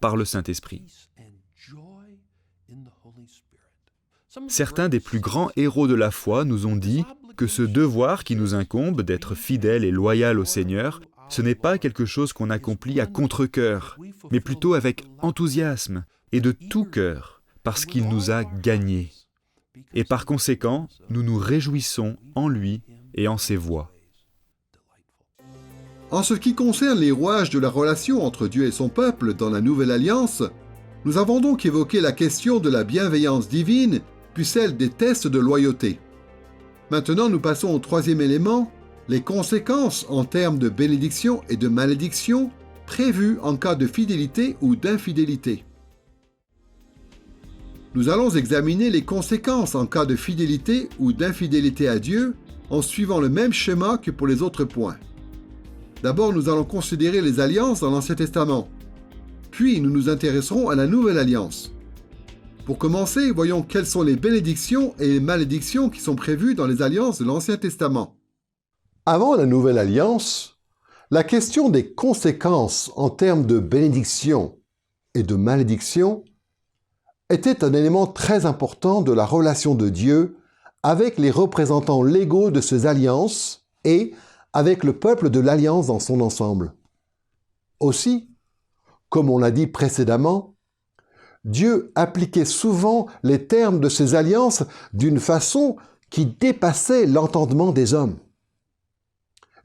Speaker 3: par le Saint-Esprit. Certains des plus grands héros de la foi nous ont dit que ce devoir qui nous incombe d'être fidèles et loyaux au Seigneur, ce n'est pas quelque chose qu'on accomplit à contre-cœur, mais plutôt avec enthousiasme et de tout cœur, parce qu'il nous a gagnés. Et par conséquent, nous nous réjouissons en lui et en ses voies.
Speaker 2: En ce qui concerne les rouages de la relation entre Dieu et son peuple dans la Nouvelle Alliance, nous avons donc évoqué la question de la bienveillance divine, puis celle des tests de loyauté. Maintenant, nous passons au troisième élément, les conséquences en termes de bénédiction et de malédiction prévues en cas de fidélité ou d'infidélité. Nous allons examiner les conséquences en cas de fidélité ou d'infidélité à Dieu en suivant le même schéma que pour les autres points. D'abord, nous allons considérer les alliances dans l'Ancien Testament. Puis, nous nous intéresserons à la Nouvelle Alliance. Pour commencer, voyons quelles sont les bénédictions et les malédictions qui sont prévues dans les alliances de l'Ancien Testament.
Speaker 1: Avant la Nouvelle Alliance, la question des conséquences en termes de bénédiction et de malédiction était un élément très important de la relation de Dieu avec les représentants légaux de ces alliances et avec le peuple de l'Alliance dans son ensemble. Aussi, comme on l'a dit précédemment, Dieu appliquait souvent les termes de ces alliances d'une façon qui dépassait l'entendement des hommes.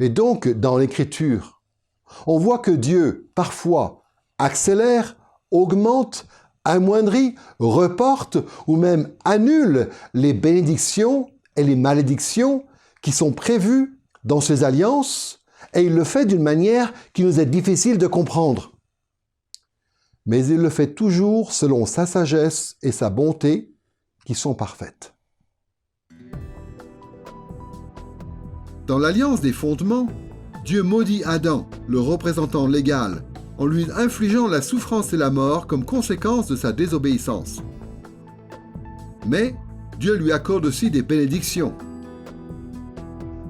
Speaker 1: Et donc, dans l'Écriture, on voit que Dieu, parfois, accélère, augmente, amoindrit, reporte ou même annule les bénédictions et les malédictions qui sont prévues dans ces alliances, et il le fait d'une manière qui nous est difficile de comprendre. Mais il le fait toujours selon sa sagesse et sa bonté qui sont parfaites.
Speaker 2: Dans l'Alliance des fondements, Dieu maudit Adam, le représentant légal, en lui infligeant la souffrance et la mort comme conséquence de sa désobéissance. Mais Dieu lui accorde aussi des bénédictions.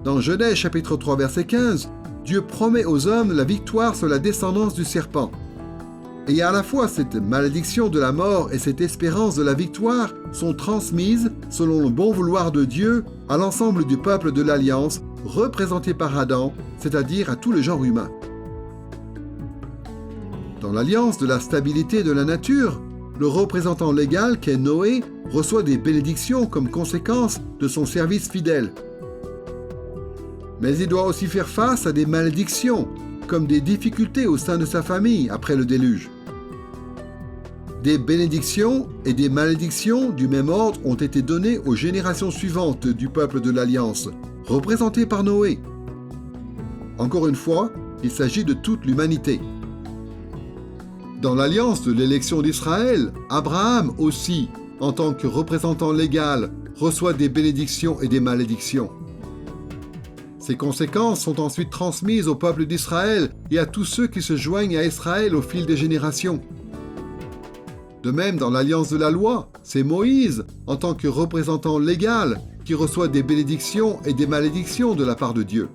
Speaker 2: Dans Genèse chapitre 3 verset 15, Dieu promet aux hommes la victoire sur la descendance du serpent. Et à la fois cette malédiction de la mort et cette espérance de la victoire sont transmises, selon le bon vouloir de Dieu, à l'ensemble du peuple de l'Alliance, représenté par Adam, c'est-à-dire à tout le genre humain. Dans l'Alliance de la stabilité de la nature, le représentant légal qu'est Noé reçoit des bénédictions comme conséquence de son service fidèle. Mais il doit aussi faire face à des malédictions, comme des difficultés au sein de sa famille après le déluge. Des bénédictions et des malédictions du même ordre ont été données aux générations suivantes du peuple de l'Alliance, représentées par Noé. Encore une fois, il s'agit de toute l'humanité. Dans l'Alliance de l'élection d'Israël, Abraham aussi, en tant que représentant légal, reçoit des bénédictions et des malédictions. Ces conséquences sont ensuite transmises au peuple d'Israël et à tous ceux qui se joignent à Israël au fil des générations. De même, dans l'Alliance de la loi, c'est Moïse, en tant que représentant légal, qui reçoit des bénédictions et des malédictions de la part de Dieu.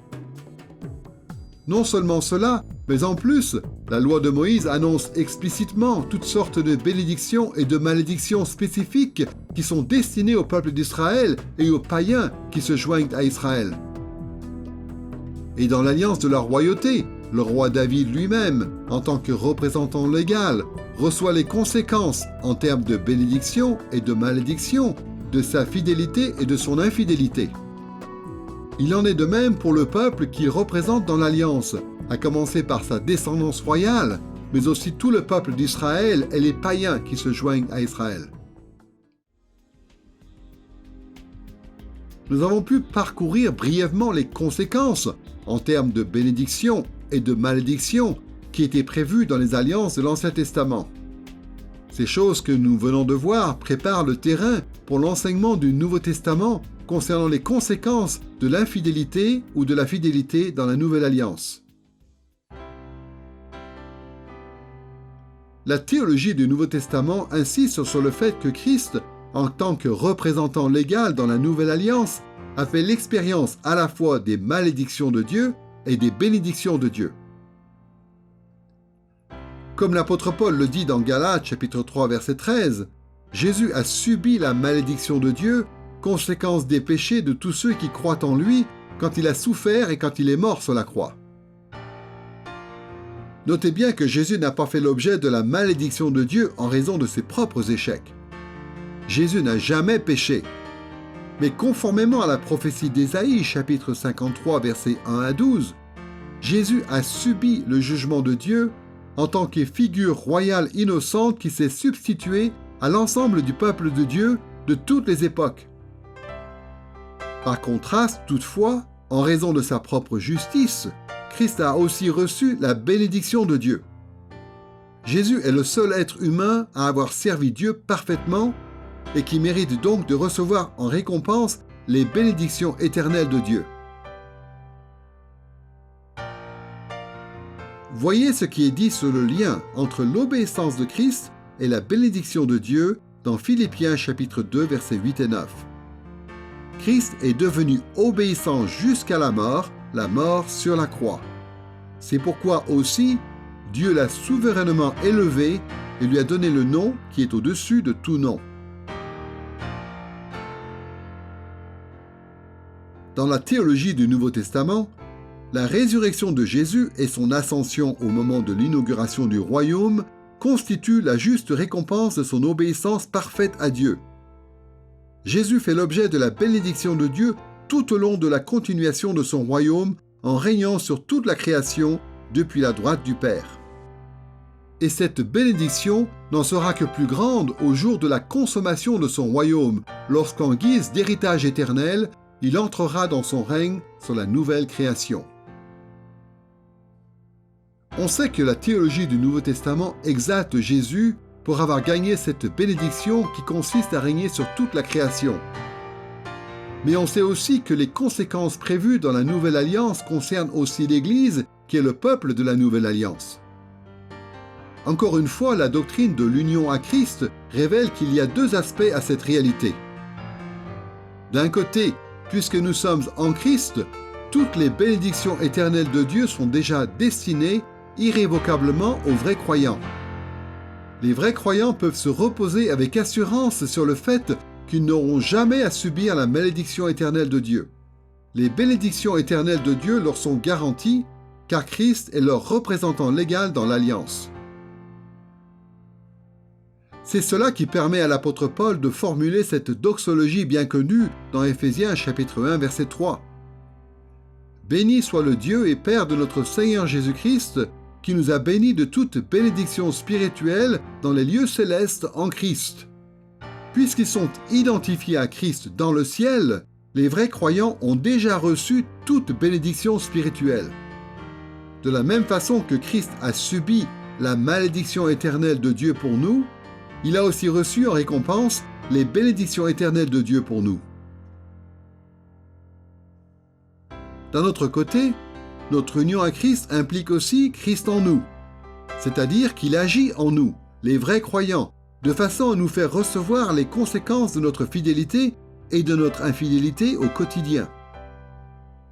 Speaker 2: Non seulement cela, mais en plus, la loi de Moïse annonce explicitement toutes sortes de bénédictions et de malédictions spécifiques qui sont destinées au peuple d'Israël et aux païens qui se joignent à Israël. Et dans l'alliance de la royauté, le roi David lui-même, en tant que représentant légal, reçoit les conséquences en termes de bénédiction et de malédiction de sa fidélité et de son infidélité. Il en est de même pour le peuple qu'il représente dans l'alliance, à commencer par sa descendance royale, mais aussi tout le peuple d'Israël et les païens qui se joignent à Israël. Nous avons pu parcourir brièvement les conséquences en termes de bénédiction et de malédiction qui étaient prévues dans les alliances de l'Ancien Testament. Ces choses que nous venons de voir préparent le terrain pour l'enseignement du Nouveau Testament concernant les conséquences de l'infidélité ou de la fidélité dans la Nouvelle Alliance. La théologie du Nouveau Testament insiste sur le fait que Christ, en tant que représentant légal dans la Nouvelle Alliance, a fait l'expérience à la fois des malédictions de Dieu et des bénédictions de Dieu. Comme l'apôtre Paul le dit dans Galates chapitre 3 verset 13, Jésus a subi la malédiction de Dieu, conséquence des péchés de tous ceux qui croient en lui, quand il a souffert et quand il est mort sur la croix. Notez bien que Jésus n'a pas fait l'objet de la malédiction de Dieu en raison de ses propres échecs. Jésus n'a jamais péché. Mais conformément à la prophétie d'Ésaïe, chapitre 53, versets 1 à 12, Jésus a subi le jugement de Dieu en tant que figure royale innocente qui s'est substituée à l'ensemble du peuple de Dieu de toutes les époques. Par contraste, toutefois, en raison de sa propre justice, Christ a aussi reçu la bénédiction de Dieu. Jésus est le seul être humain à avoir servi Dieu parfaitement et qui mérite donc de recevoir en récompense les bénédictions éternelles de Dieu. Voyez ce qui est dit sur le lien entre l'obéissance de Christ et la bénédiction de Dieu dans Philippiens chapitre 2 versets 8 et 9. Christ est devenu obéissant jusqu'à la mort sur la croix. C'est pourquoi aussi Dieu l'a souverainement élevé et lui a donné le nom qui est au-dessus de tout nom. Dans la théologie du Nouveau Testament, la résurrection de Jésus et son ascension au moment de l'inauguration du royaume constituent la juste récompense de son obéissance parfaite à Dieu. Jésus fait l'objet de la bénédiction de Dieu tout au long de la continuation de son royaume en régnant sur toute la création depuis la droite du Père. Et cette bénédiction n'en sera que plus grande au jour de la consommation de son royaume, lorsqu'en guise d'héritage éternel, il entrera dans son règne sur la nouvelle création. On sait que la théologie du Nouveau Testament exalte Jésus pour avoir gagné cette bénédiction qui consiste à régner sur toute la création. Mais on sait aussi que les conséquences prévues dans la Nouvelle Alliance concernent aussi l'Église, qui est le peuple de la Nouvelle Alliance. Encore une fois, la doctrine de l'union à Christ révèle qu'il y a deux aspects à cette réalité. D'un côté, puisque nous sommes en Christ, toutes les bénédictions éternelles de Dieu sont déjà destinées irrévocablement aux vrais croyants. Les vrais croyants peuvent se reposer avec assurance sur le fait qu'ils n'auront jamais à subir la malédiction éternelle de Dieu. Les bénédictions éternelles de Dieu leur sont garanties, car Christ est leur représentant légal dans l'Alliance. C'est cela qui permet à l'apôtre Paul de formuler cette doxologie bien connue dans Éphésiens chapitre 1 verset 3. « Béni soit le Dieu et Père de notre Seigneur Jésus-Christ, qui nous a bénis de toute bénédiction spirituelle dans les lieux célestes en Christ. » Puisqu'ils sont identifiés à Christ dans le ciel, les vrais croyants ont déjà reçu toute bénédiction spirituelle. De la même façon que Christ a subi la malédiction éternelle de Dieu pour nous, il a aussi reçu en récompense les bénédictions éternelles de Dieu pour nous. D'un autre côté, notre union à Christ implique aussi Christ en nous, c'est-à-dire qu'il agit en nous, les vrais croyants, de façon à nous faire recevoir les conséquences de notre fidélité et de notre infidélité au quotidien.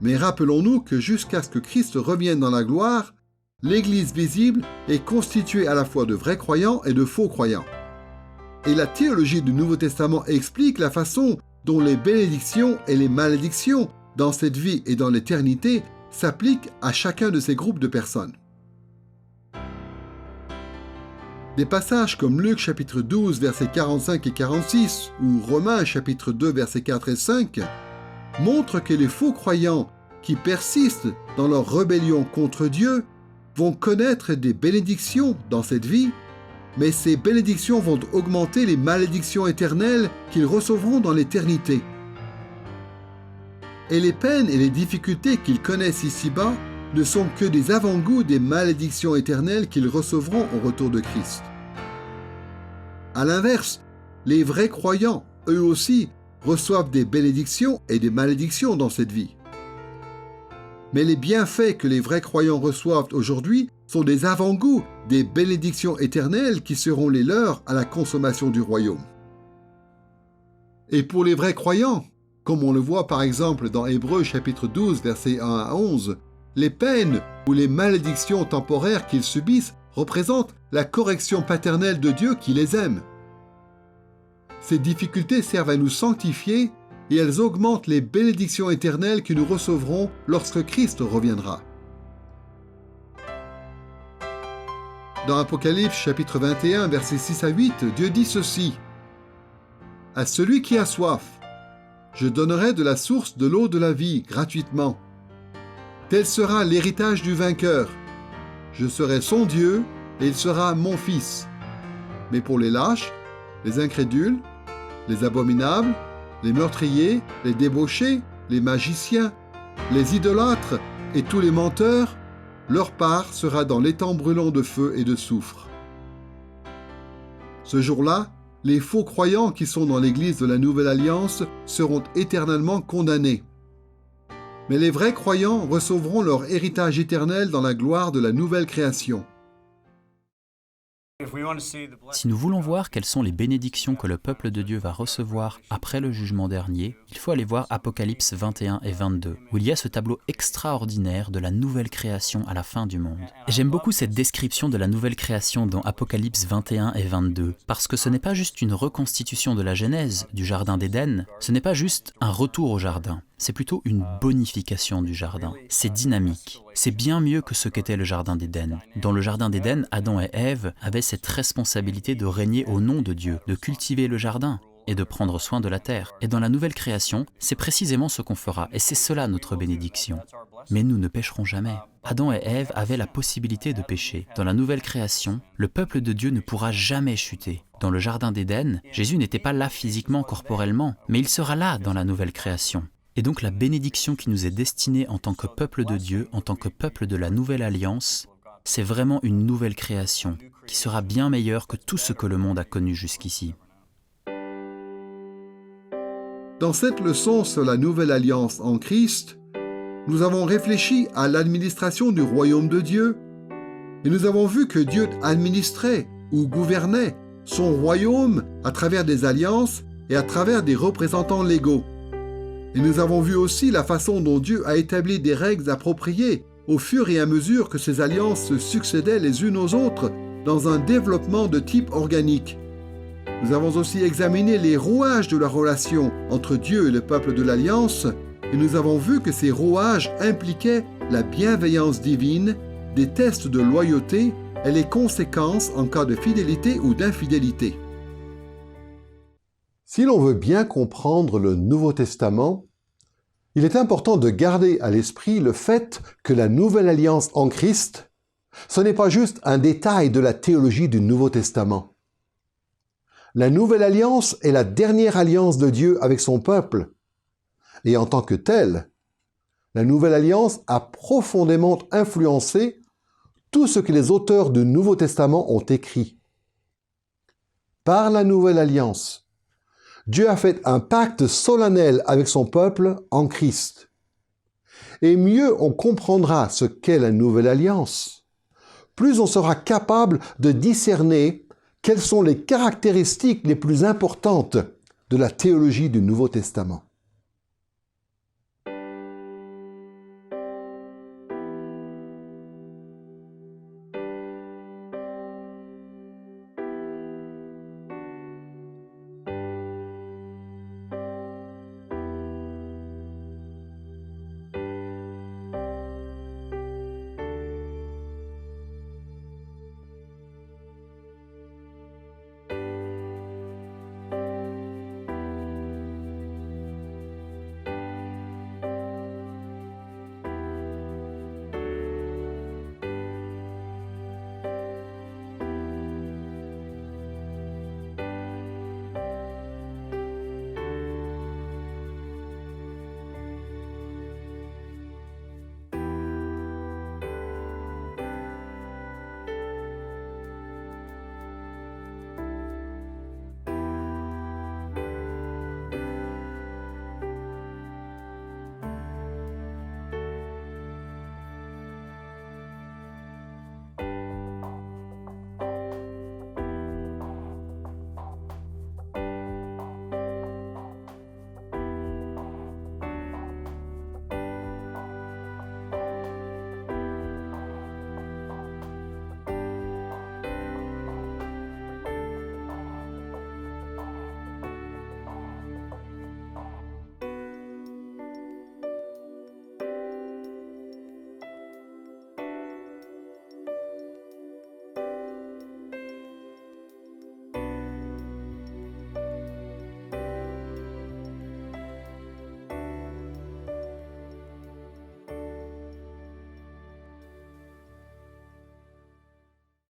Speaker 2: Mais rappelons-nous que jusqu'à ce que Christ revienne dans la gloire, l'Église visible est constituée à la fois de vrais croyants et de faux croyants. Et la théologie du Nouveau Testament explique la façon dont les bénédictions et les malédictions dans cette vie et dans l'éternité s'appliquent à chacun de ces groupes de personnes. Des passages comme Luc chapitre 12 versets 45 et 46 ou Romains chapitre 2 versets 4 et 5 montrent que les faux croyants qui persistent dans leur rébellion contre Dieu vont connaître des bénédictions dans cette vie, mais ces bénédictions vont augmenter les malédictions éternelles qu'ils recevront dans l'éternité. Et les peines et les difficultés qu'ils connaissent ici-bas ne sont que des avant-goûts des malédictions éternelles qu'ils recevront au retour de Christ. À l'inverse, les vrais croyants, eux aussi, reçoivent des bénédictions et des malédictions dans cette vie. Mais les bienfaits que les vrais croyants reçoivent aujourd'hui sont des avant-goûts des bénédictions éternelles qui seront les leurs à la consommation du royaume. Et pour les vrais croyants, comme on le voit par exemple dans Hébreux chapitre 12 versets 1 à 11, les peines ou les malédictions temporaires qu'ils subissent représentent la correction paternelle de Dieu qui les aime. Ces difficultés servent à nous sanctifier et elles augmentent les bénédictions éternelles que nous recevrons lorsque Christ reviendra. Dans Apocalypse chapitre 21 versets 6 à 8, Dieu dit ceci : à celui qui a soif, je donnerai de la source de l'eau de la vie gratuitement. Tel sera l'héritage du vainqueur. Je serai son Dieu et il sera mon fils. Mais pour les lâches, les incrédules, les abominables, les meurtriers, les débauchés, les magiciens, les idolâtres et tous les menteurs, leur part sera dans l'étang brûlant de feu et de soufre. Ce jour-là, les faux croyants qui sont dans l'Église de la Nouvelle Alliance seront éternellement condamnés. Mais les vrais croyants recevront leur héritage éternel dans la gloire de la nouvelle création.
Speaker 4: Si nous voulons voir quelles sont les bénédictions que le peuple de Dieu va recevoir après le jugement dernier, il faut aller voir Apocalypse 21 et 22, où il y a ce tableau extraordinaire de la nouvelle création à la fin du monde. Et j'aime beaucoup cette description de la nouvelle création dans Apocalypse 21 et 22, parce que ce n'est pas juste une reconstitution de la Genèse, du Jardin d'Éden, ce n'est pas juste un retour au jardin. C'est plutôt une bonification du jardin. C'est dynamique. C'est bien mieux que ce qu'était le Jardin d'Éden. Dans le Jardin d'Éden, Adam et Ève avaient cette responsabilité de régner au nom de Dieu, de cultiver le jardin et de prendre soin de la terre. Et dans la nouvelle création, c'est précisément ce qu'on fera, et c'est cela notre bénédiction. Mais nous ne pécherons jamais. Adam et Ève avaient la possibilité de pécher. Dans la nouvelle création, le peuple de Dieu ne pourra jamais chuter. Dans le Jardin d'Éden, Jésus n'était pas là physiquement, corporellement, mais il sera là dans la nouvelle création. Et donc la bénédiction qui nous est destinée en tant que peuple de Dieu, en tant que peuple de la Nouvelle Alliance, c'est vraiment une nouvelle création qui sera bien meilleure que tout ce que le monde a connu jusqu'ici.
Speaker 2: Dans cette leçon sur la Nouvelle Alliance en Christ, nous avons réfléchi à l'administration du royaume de Dieu et nous avons vu que Dieu administrait ou gouvernait son royaume à travers des alliances et à travers des représentants légaux. Et nous avons vu aussi la façon dont Dieu a établi des règles appropriées au fur et à mesure que ces alliances se succédaient les unes aux autres dans un développement de type organique. Nous avons aussi examiné les rouages de la relation entre Dieu et le peuple de l'Alliance et nous avons vu que ces rouages impliquaient la bienveillance divine, des tests de loyauté et les conséquences en cas de fidélité ou d'infidélité.
Speaker 1: Si l'on veut bien comprendre le Nouveau Testament, il est important de garder à l'esprit le fait que la Nouvelle Alliance en Christ, ce n'est pas juste un détail de la théologie du Nouveau Testament. La Nouvelle Alliance est la dernière alliance de Dieu avec son peuple, et en tant que telle, la Nouvelle Alliance a profondément influencé tout ce que les auteurs du Nouveau Testament ont écrit. Par la Nouvelle Alliance, Dieu a fait un pacte solennel avec son peuple en Christ. Et mieux on comprendra ce qu'est la Nouvelle Alliance, plus on sera capable de discerner quelles sont les caractéristiques les plus importantes de la théologie du Nouveau Testament.